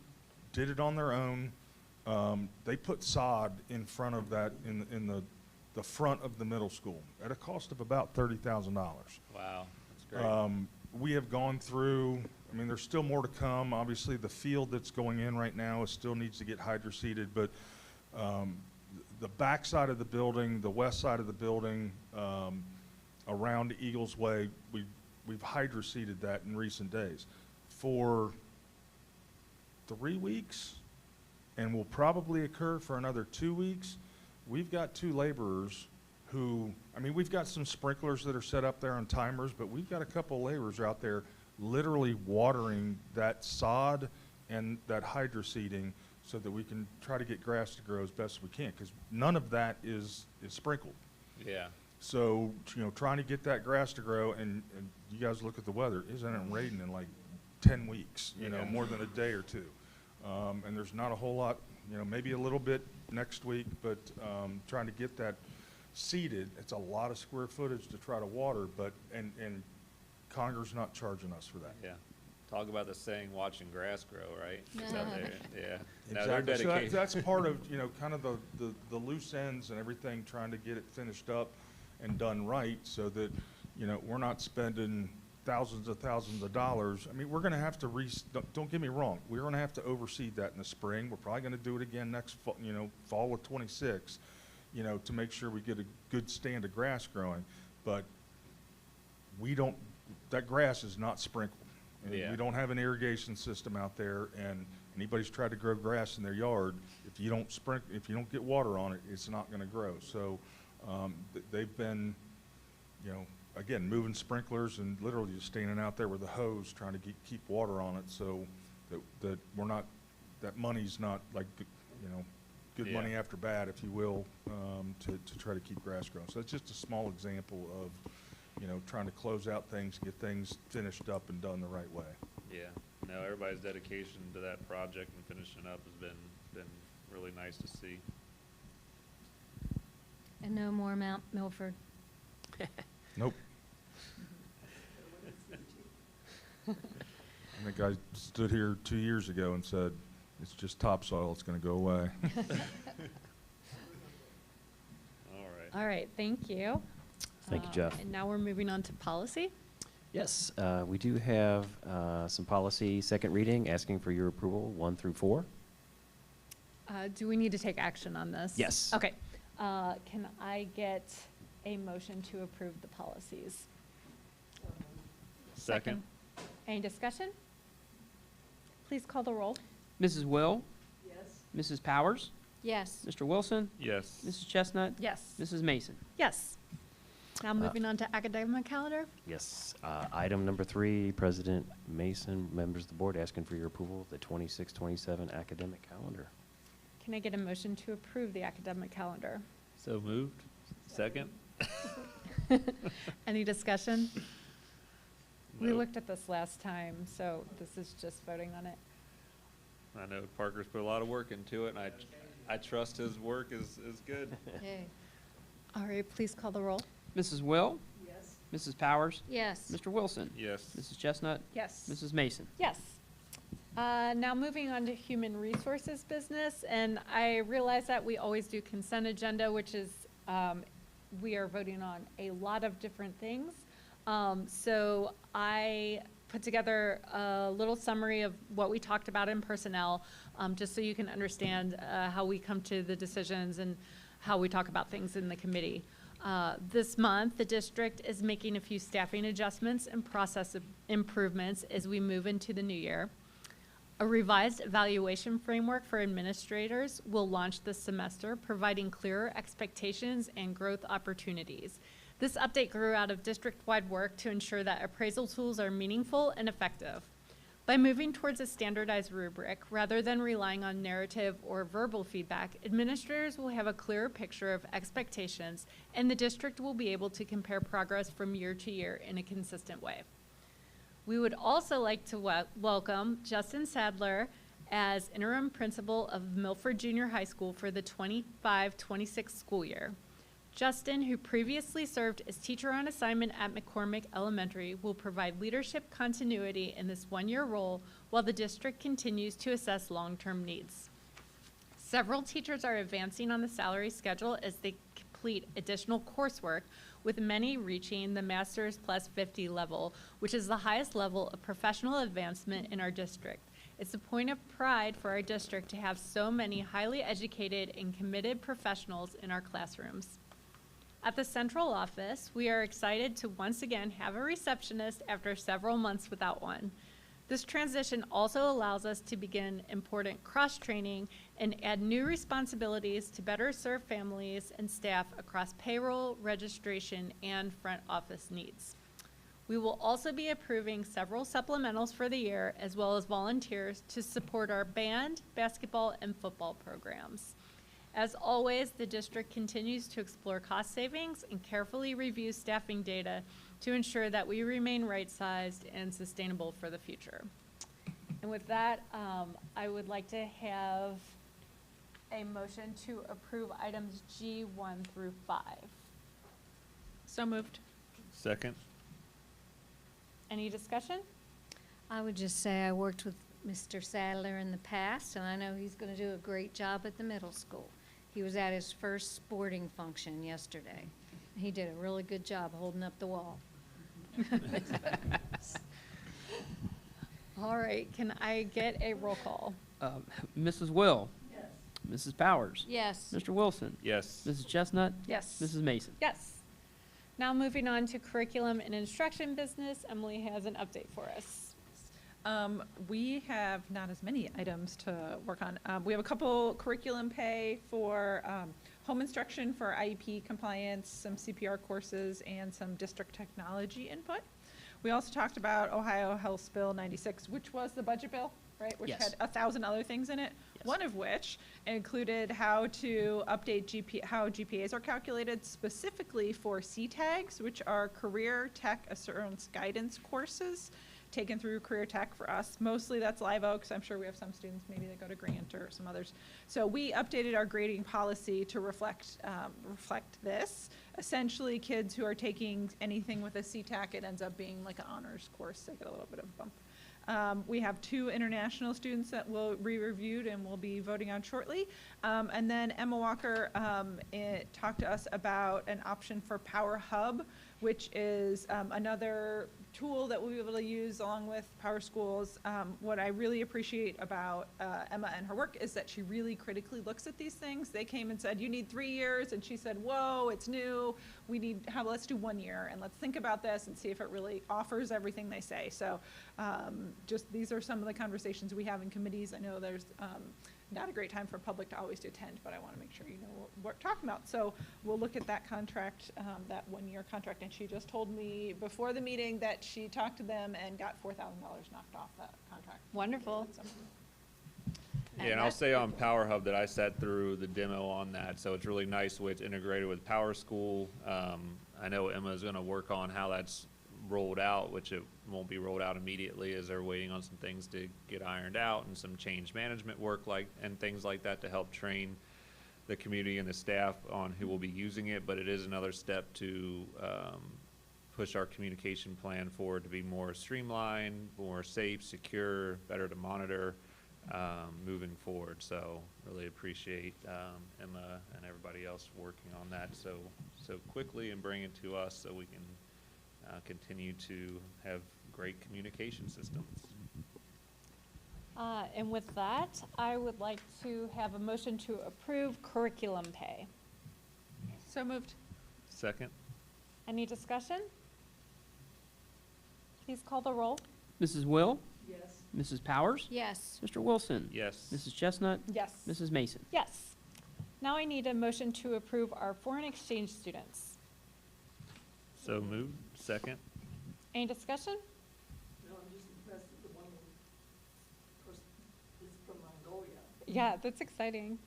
did it on their own. They put sod in front of that in the front of the middle school at a cost of about $30,000. Wow, that's great. We have gone through, I mean, there's still more to come. Obviously, the field that's going in right now still needs to get hydroseeded, but the back side of the building, the west side of the building, around Eagles Way, we've hydroseeded that in recent days. For 3 weeks, and will probably occur for another 2 weeks, we've got 2 laborers who, I mean, we've got some sprinklers that are set up there on timers, but we've got a couple of laborers out there literally watering that sod and that hydroseeding so that we can try to get grass to grow as best as we can, because none of that is sprinkled. Yeah. So, trying to get that grass to grow, and you guys look at the weather, isn't it raining in like 10 weeks, more than a day or two. And there's not a whole lot, maybe a little bit next week, but trying to get that seeded, it's a lot of square footage to try to water, but, and Conger's not charging us for that. Yeah. Talk about the saying, watching grass grow, right? It's Yeah. out there. Yeah. No, they're Exactly. So dedicated. that's part of, kind of the loose ends and everything, trying to get it finished up and done right so that, we're not spending thousands of dollars. I mean, we're going to have to don't get me wrong, we're going to have to overseed that in the spring. We're probably going to do it again next fall, fall of 26, to make sure we get a good stand of grass growing. But that grass is not sprinkled. And Yeah. we don't have an irrigation system out there, and anybody's tried to grow grass in their yard, if you don't get water on it, it's not going to grow. So they've been, again, moving sprinklers and literally just standing out there with a hose trying to keep water on it, so that we're not, that money's not like, good Yeah. money after bad, if you will, to try to keep grass growing. So that's just a small example of, trying to close out things, get things finished up and done the right way. Yeah. No, everybody's dedication to that project and finishing up has been really nice to see. And no more Mount Milford. Nope. I think I stood here 2 years ago and said, it's just topsoil, it's going to go away. All right. All right, thank you. Thank you, Jeff. And now we're moving on to policy. Yes, we do have some policy second reading, asking for your approval, 1 through 4. Do we need to take action on this? Yes. Okay. Can I get a motion to approve the policies? Second. Any discussion? Please call the roll. Mrs. Will? Yes. Mrs. Powers? Yes. Mr. Wilson? Yes. Mrs. Chestnut? Yes. Mrs. Mason? Yes. Now moving on to academic calendar. Yes. Item number 3, President Mason, members of the board, asking for your approval of the 26-27 academic calendar. Can I get a motion to approve the academic calendar? So moved. Second? Any discussion? We Nope. looked at this last time, so this is just voting on it. I know Parker's put a lot of work into it, and I trust his work is good. Yay. All right, please call the roll. Mrs. Will? Yes. Mrs. Powers? Yes. Mr. Wilson? Yes. Mrs. Chestnut? Yes. Mrs. Mason? Yes. Now moving on to human resources business, and I realize that we always do consent agenda, which is, we are voting on a lot of different things. So I put together a little summary of what we talked about in personnel, just so you can understand how we come to the decisions and how we talk about things in the committee. This month, the district is making a few staffing adjustments and process improvements as we move into the new year. A revised evaluation framework for administrators will launch this semester, providing clearer expectations and growth opportunities. This update grew out of district-wide work to ensure that appraisal tools are meaningful and effective. By moving towards a standardized rubric, rather than relying on narrative or verbal feedback, administrators will have a clearer picture of expectations, and the district will be able to compare progress from year to year in a consistent way. We would also like to welcome Justin Sadler as interim principal of Milford Junior High School for the 25-26 school year. Justin, who previously served as teacher on assignment at McCormick Elementary, will provide leadership continuity in this one-year role while the district continues to assess long-term needs. Several teachers are advancing on the salary schedule as they complete additional coursework, with many reaching the Master's Plus 50 level, which is the highest level of professional advancement in our district. It's a point of pride for our district to have so many highly educated and committed professionals in our classrooms. At the central office, we are excited to once again have a receptionist after several months without one. This transition also allows us to begin important cross-training and add new responsibilities to better serve families and staff across payroll, registration, and front office needs. We will also be approving several supplementals for the year, as well as volunteers to support our band, basketball, and football programs. As always, the district continues to explore cost savings and carefully review staffing data to ensure that we remain right-sized and sustainable for the future. And with that, I would like to have a motion to approve items G1 through 5. So moved. Second? Any discussion? I would just say I worked with Mr. Sadler in the past, and I know he's going to do a great job at the middle school. He was at his first sporting function yesterday. He did a really good job holding up the wall. All right, can I get a roll call? Mrs. Will? Yes. Mrs. Powers? Yes. Mr. Wilson? Yes. Mrs. Chestnut? Yes. Mrs. Mason? Yes. Now moving on to curriculum and instruction business, Emily has an update for us. We have not as many items to work on. We have a couple curriculum pay for home instruction for IEP compliance, some CPR courses, and some district technology input. We also talked about Ohio House Bill 96, which was the budget bill, right? Which Yes. had 1,000 other things in it. Yes. One of which included how to update how GPAs are calculated specifically for C-tags, which are career tech assurance guidance courses taken through Career Tech for us. Mostly that's Live Oaks. I'm sure we have some students maybe that go to Grant or some others. So we updated our grading policy to reflect this. Essentially, kids who are taking anything with a CTAC, it ends up being like an honors course. They get a little bit of a bump. We have 2 international students that will be reviewed and we'll be voting on shortly. And then Emma Walker talked to us about an option for Power Hub, which is another tool that we'll be able to use along with Power Schools. What I really appreciate about Emma and her work is that she really critically looks at these things. They came and said, you need 3 years, and she said, whoa, it's new. Let's do 1 year, and let's think about this and see if it really offers everything they say. So just these are some of the conversations we have in committees. I know there's not a great time for public to always attend, but I want to make sure you know what we're talking about. So we'll look at that contract, that 1-year contract, and she just told me before the meeting that she talked to them and got $4,000 knocked off that contract. Wonderful. So, Yeah, and I'll say on Power Hub that I sat through the demo on that, so it's really nice the way it's integrated with Power School. I know Emma's going to work on how that's rolled out, which it won't be rolled out immediately as they're waiting on some things to get ironed out and some change management work and things like that to help train the community and the staff on who will be using it. But it is another step to push our communication plan forward to be more streamlined, more safe, secure, better to monitor moving forward. So really appreciate Emma and everybody else working on that so quickly and bring it to us so we can continue to have great communication systems. And with that, I would like to have a motion to approve curriculum pay. So moved. Second? Any discussion? Please call the roll. Mrs. Will? Yes. Mrs. Powers? Yes. Mr. Wilson? Yes. Mrs. Chestnut? Yes. Mrs. Mason? Yes. Now I need a motion to approve our foreign exchange students. So moved. Second? Any discussion? No, I'm just impressed that the one person is from Mongolia. Yeah, that's exciting.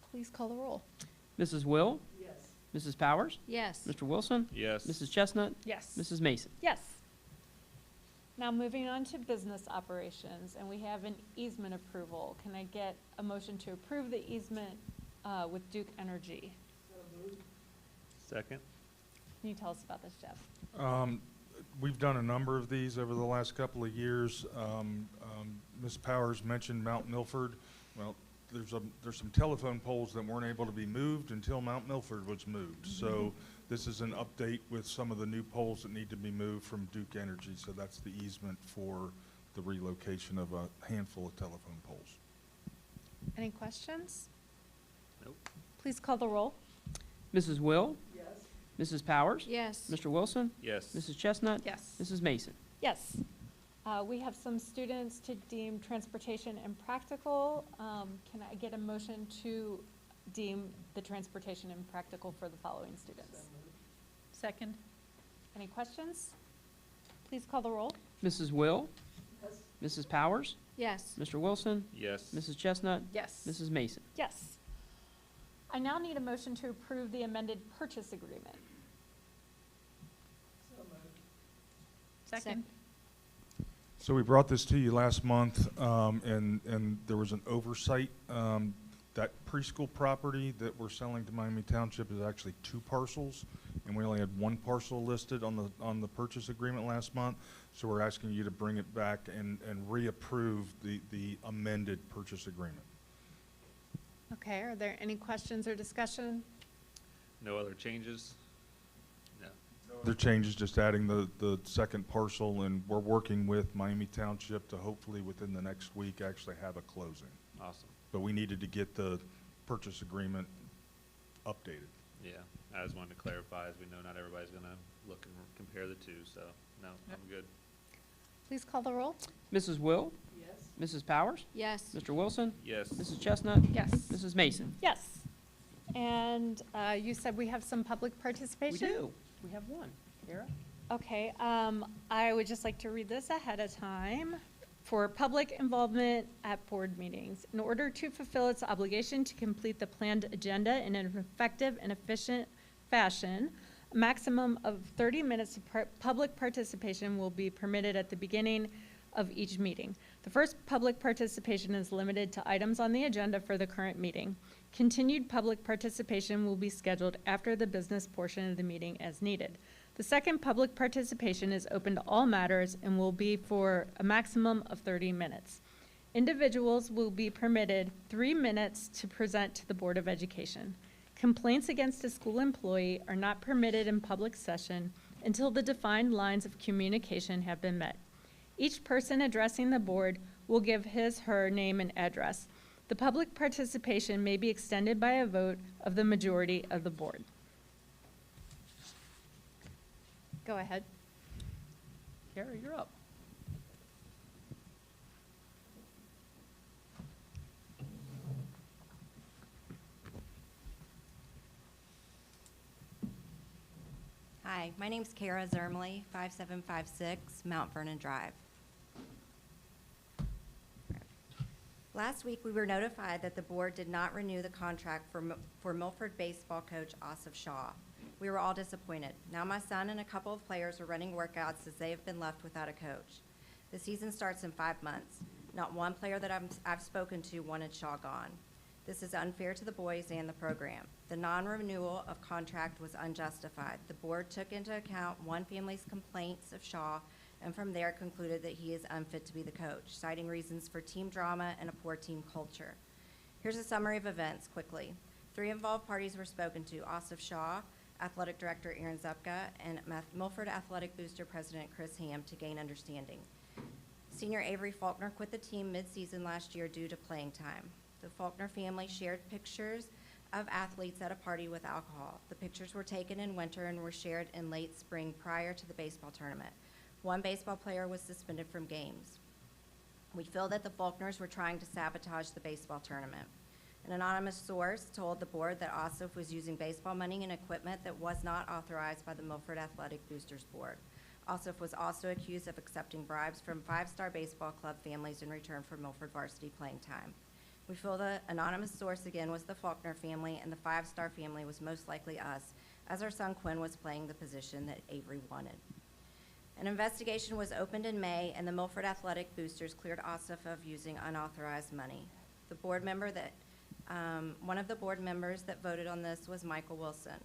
Please call the roll. Mrs. Will? Yes. Mrs. Powers? Yes. Mr. Wilson? Yes. Mrs. Chestnut? Yes. Mrs. Mason? Yes. Now moving on to business operations, and we have an easement approval. Can I get a motion to approve the easement with Duke Energy? So moved. Second? Can you tell us about this, Jeff? We've done a number of these over the last couple of years. Ms. Powers mentioned Mount Milford. Well, there's some telephone poles that weren't able to be moved until Mount Milford was moved. So this is an update with some of the new poles that need to be moved from Duke Energy. So that's the easement for the relocation of a handful of telephone poles. Any questions? Nope. Please call the roll. Mrs. Will? Yes. Mrs. Powers? Yes. Mr. Wilson? Yes. Mrs. Chestnut? Yes. Mrs. Mason? Yes. We have some students to deem transportation impractical. Can I get a motion to deem the transportation impractical for the following students? Second. Any questions? Please call the roll. Mrs. Will? Yes. Mrs. Powers? Yes. Mr. Wilson? Yes. Mrs. Chestnut? Yes. Mrs. Mason? Yes. I now need a motion to approve the amended purchase agreement. So moved. Second. So we brought this to you last month, and there was an oversight. That preschool property that we're selling to Miami Township is actually 2 parcels, and we only had 1 parcel listed on the purchase agreement last month. So we're asking you to bring it back and reapprove the amended purchase agreement. Okay, are there any questions or discussion? No other changes? No. Other changes, just adding the second parcel, and we're working with Miami Township to hopefully within the next week actually have a closing. Awesome. But we needed to get the purchase agreement updated. Yeah. I just wanted to clarify, as we know not everybody's going to look and compare the two, so no, I'm good. Please call the roll. Mrs. Will? Yes. Mrs. Powers? Yes. Mr. Wilson? Yes. Mrs. Chestnut? Yes. Mrs. Mason? Yes. And you said we have some public We participation? do. We have one. Kara? Okay, I would just like to read this ahead of time. For public involvement at board meetings, in order to fulfill its obligation to complete the planned agenda in an effective and efficient fashion, a maximum of 30 minutes of public participation will be permitted at the beginning of each meeting. The first public participation is limited to items on the agenda for the current meeting. Continued public participation will be scheduled after the business portion of the meeting as needed. The second public participation is open to all matters and will be for a maximum of 30 minutes. Individuals will be permitted 3 minutes to present to the Board of Education. Complaints against a school employee are not permitted in public session until the defined lines of communication have been met. Each person addressing the board will give his/her name and address. The public participation may be extended by a vote of the majority of the board. Go ahead. Kara, you're up. Hi, my name's Kara Zermley, 5756 Mount Vernon Drive. Last week, we were notified that the board did not renew the contract for Milford baseball coach Asif Shah. We were all disappointed. Now my son and a couple of players are running workouts as they have been left without a coach. The season starts in 5 months. Not one player that I've spoken to wanted Shaw gone. This is unfair to the boys and the program. The non-renewal of contract was unjustified. The board took into account one family's complaints of Shaw and from there concluded that he is unfit to be the coach, citing reasons for team drama and a poor team culture. Here's a summary of events quickly. 3 involved parties were spoken to: Asif Shaw, Athletic Director Aaron Zupka, and Milford Athletic Booster President Chris Ham to gain understanding. Senior Avery Faulkner quit the team mid-season last year due to playing time. The Faulkner family shared pictures of athletes at a party with alcohol. The pictures were taken in winter and were shared in late spring prior to the baseball tournament. One baseball player was suspended from games. We feel that the Faulkners were trying to sabotage the baseball tournament. An anonymous source told the board that Asif was using baseball money and equipment that was not authorized by the Milford Athletic Boosters Board. Asif was also accused of accepting bribes from 5-star baseball club families in return for Milford varsity playing time. We feel the anonymous source again was the Faulkner family, and the 5-star family was most likely us, as our son Quinn was playing the position that Avery wanted. An investigation was opened in May, and the Milford Athletic Boosters cleared Asif of using unauthorized money. The board member that one of the board members that voted on this was Michael Wilson.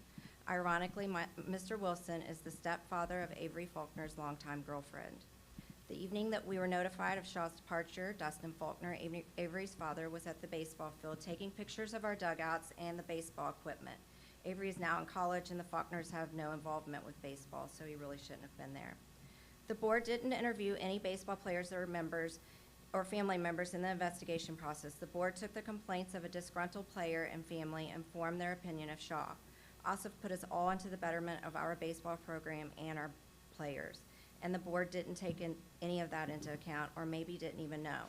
Ironically, Mr. Wilson is the stepfather of Avery Faulkner's longtime girlfriend. The evening that we were notified of Shaw's departure, Dustin Faulkner, Avery's father, was at the baseball field taking pictures of our dugouts and the baseball equipment. Avery is now in college, and the Faulkners have no involvement with baseball, so he really shouldn't have been there. The board didn't interview any baseball players or members or family members in the investigation process. The board took the complaints of a disgruntled player and family and formed their opinion of Shaw. Asif put us all into the betterment of our baseball program and our players, and the board didn't take any of that into account, or maybe didn't even know.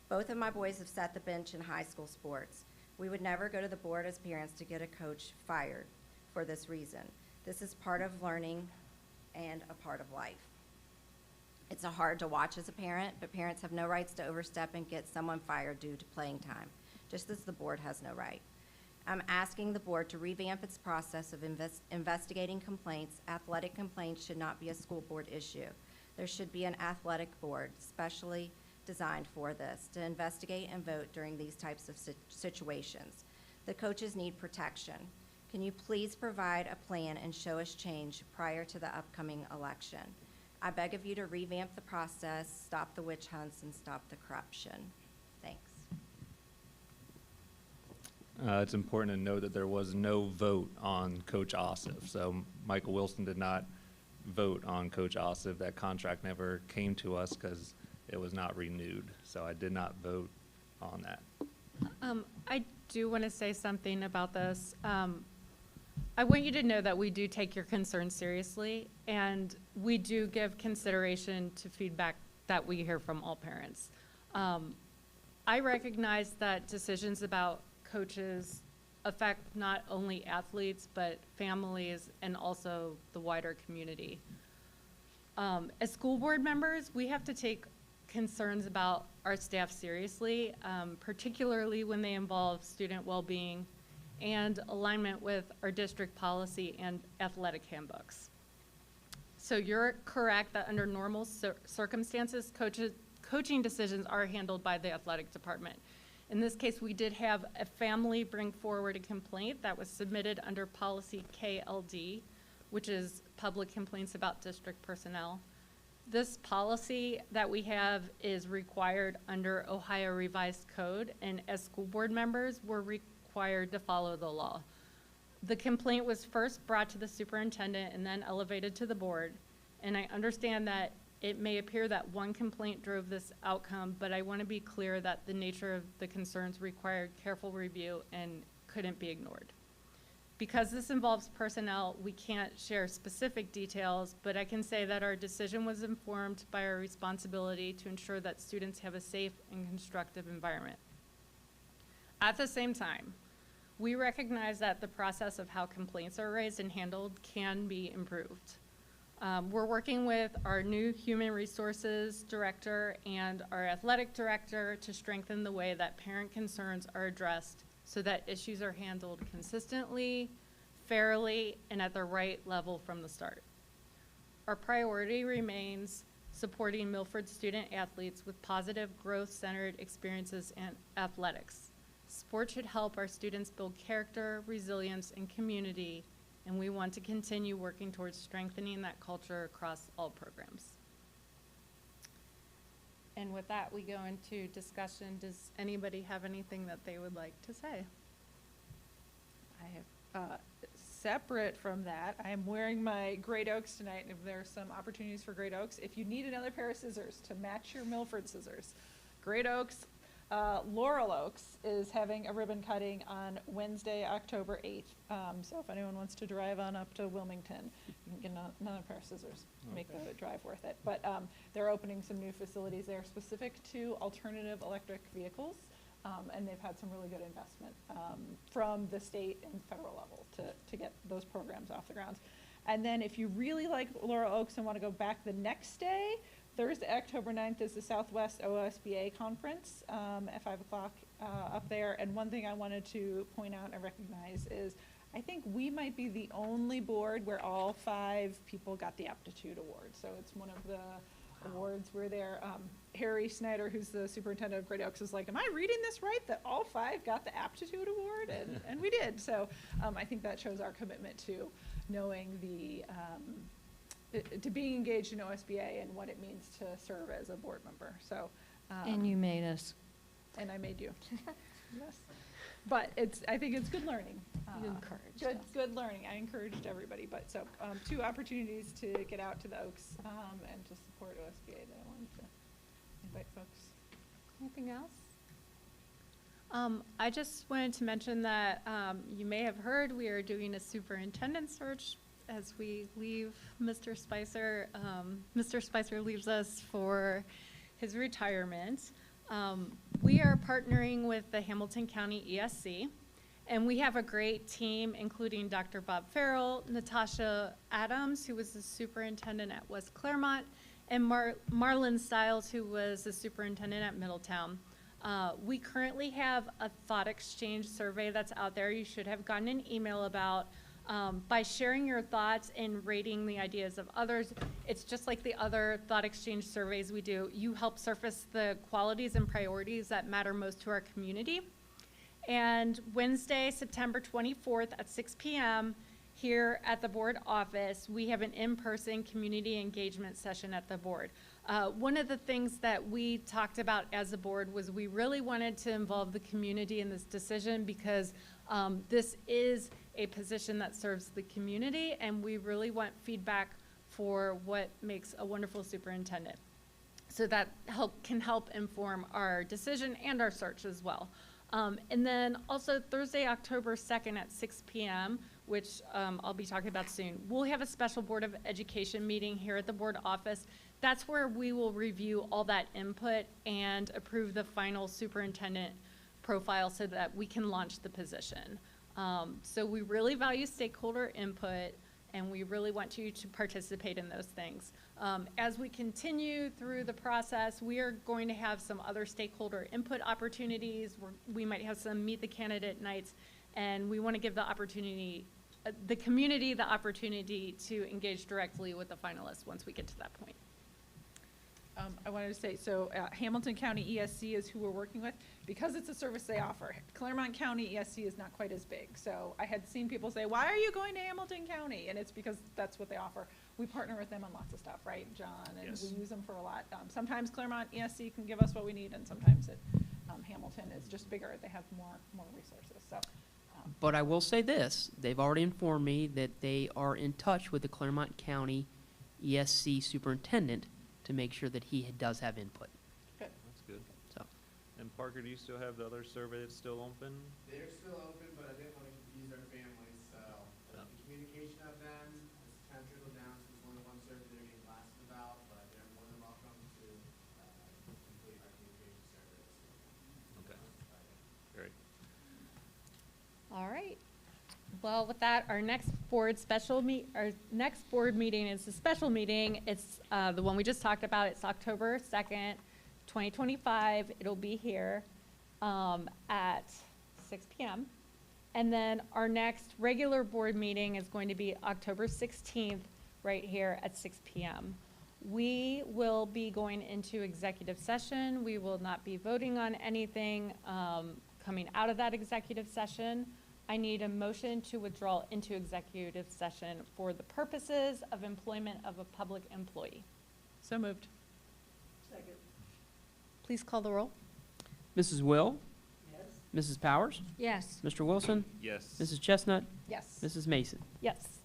Both of my boys have sat the bench in high school sports. We would never go to the board as parents to get a coach fired for this reason. This is part of learning and a part of life. It's hard to watch as a parent, but parents have no rights to overstep and get someone fired due to playing time, just as the board has no right. I'm asking the board to revamp its process of investigating complaints. Athletic complaints should not be a school board issue. There should be an athletic board specially designed for this, to investigate and vote during these types of situations. The coaches need protection. Can you please provide a plan and show us change prior to the upcoming election? I beg of you to revamp the process, stop the witch hunts, and stop the corruption. Thanks. It's important to note that there was no vote on Coach Asif. So Michael Wilson did not vote on Coach Asif. That contract never came to us because it was not renewed. So I did not vote on that. I do want to say something about this. I want you to know that we do take your concerns seriously, and we do give consideration to feedback that we hear from all parents. I recognize that decisions about coaches affect not only athletes, but families and also the wider community. As school board members, we have to take concerns about our staff seriously, particularly when they involve student well-being and alignment with our district policy and athletic handbooks. So you're correct that under normal circumstances, coaching decisions are handled by the athletic department. In this case, we did have a family bring forward a complaint that was submitted under policy KLD, which is public complaints about district personnel. This policy that we have is required under Ohio Revised Code, and as school board members, we're required to follow the law. The complaint was first brought to the superintendent and then elevated to the board, and I understand that it may appear that one complaint drove this outcome, but I want to be clear that the nature of the concerns required careful review and couldn't be ignored. Because this involves personnel, we can't share specific details, but I can say that our decision was informed by our responsibility to ensure that students have a safe and constructive environment. At the same time, we recognize that the process of how complaints are raised and handled can be improved. We're working with our new human resources director and our athletic director to strengthen the way that parent concerns are addressed so that issues are handled consistently, fairly and at the right level from the start. Our priority remains supporting Milford student athletes with positive growth-centered experiences in athletics. Sport should help our students build character, resilience, and community, and we want to continue working towards strengthening that culture across all programs. And with that, we go into discussion. Does anybody have anything that they would like to say? I have, separate from that, I am wearing my Great Oaks tonight, and if there are some opportunities for Great Oaks, if you need another pair of scissors to match your Milford scissors, Great Oaks, Laurel Oaks is having a ribbon cutting on Wednesday, October 8th. So if anyone wants to drive on up to Wilmington, you can get another pair of scissors, make the drive worth it. But they're opening some new facilities there specific to alternative electric vehicles. And they've had some really good investment from the state and federal level to get those programs off the ground. And then if you really like Laurel Oaks and want to go back the next day, Thursday, October 9th is the Southwest OSBA Conference at 5 o'clock up there. And one thing I wanted to point out and recognize is I think we might be the only board where all 5 people got the aptitude award. So it's one of the awards where there, Harry Snyder, who's the superintendent of Great Oaks, is like, am I reading this right, that all 5 got the aptitude award? And we did. So I think that shows our commitment to knowing to being engaged in OSBA and what it means to serve as a board member. So. And you made us. And I made you. Yes. But I think it's good learning. You encouraged us. Good learning. I encouraged everybody. But so 2 opportunities to get out to the Oaks and to support OSBA that I wanted to invite folks. Anything else? I just wanted to mention that you may have heard we are doing a superintendent search as we leave Mr. Spicer. Mr. Spicer leaves us for his retirement. We are partnering with the Hamilton County ESC, and we have a great team, including Dr. Bob Farrell, Natasha Adams, who was the superintendent at West Claremont, and Marlon Stiles, who was the superintendent at Middletown. We currently have a thought exchange survey that's out there. You should have gotten an email about. By sharing your thoughts and rating the ideas of others, it's just like the other thought exchange surveys we do. You help surface the qualities and priorities that matter most to our community. And Wednesday, September 24th at 6 p.m. here at the board office, we have an in-person community engagement session at the board. One of the things that we talked about as a board was we really wanted to involve the community in this decision because this is a position that serves the community, and we really want feedback for what makes a wonderful superintendent. So that can help inform our decision and our search as well. And then also Thursday, October 2nd at 6 p.m., which I'll be talking about soon, we'll have a special Board of Education meeting here at the board office. That's where we will review all that input and approve the final superintendent profile so that we can launch the position. So we really value stakeholder input, and we really want you to participate in those things. As we continue through the process, we are going to have some other stakeholder input opportunities. We might have some meet the candidate nights, and we want to give the opportunity, the community the opportunity to engage directly with the finalists once we get to that point. I wanted to say, so Hamilton County ESC is who we're working with because it's a service they offer. Claremont County ESC is not quite as big. So I had seen people say, why are you going to Hamilton County? And it's because that's what they offer. We partner with them on lots of stuff, right, John? And Yes. we use them for a lot. Sometimes Claremont ESC can give us what we need, and sometimes Hamilton is just bigger. They have more resources. So. But I will say this, they've already informed me that they are in touch with the Claremont County ESC superintendent to make sure that he does have input. Good. That's good. So, And Parker, do you still have the other survey that's still open? They're still open, but I didn't want to confuse their families, so the communication of them has kind of trickled down since one survey they're getting blasted about, but they're more than welcome to complete our communication service. Okay. Great. All right. Well, with that, our next board meeting is a special meeting. It's the one we just talked about. It's October 2nd, 2025. It'll be here at 6 p.m. And then our next regular board meeting is going to be October 16th, right here at 6 p.m. We will be going into executive session. We will not be voting on anything coming out of that executive session. I need a motion to withdraw into executive session for the purposes of employment of a public employee. So moved. Please call the roll. Mrs. Will? Mrs. Powers? Yes. Mr. Wilson? Yes. Mrs. Chestnut? Yes. Mrs. Mason? Yes.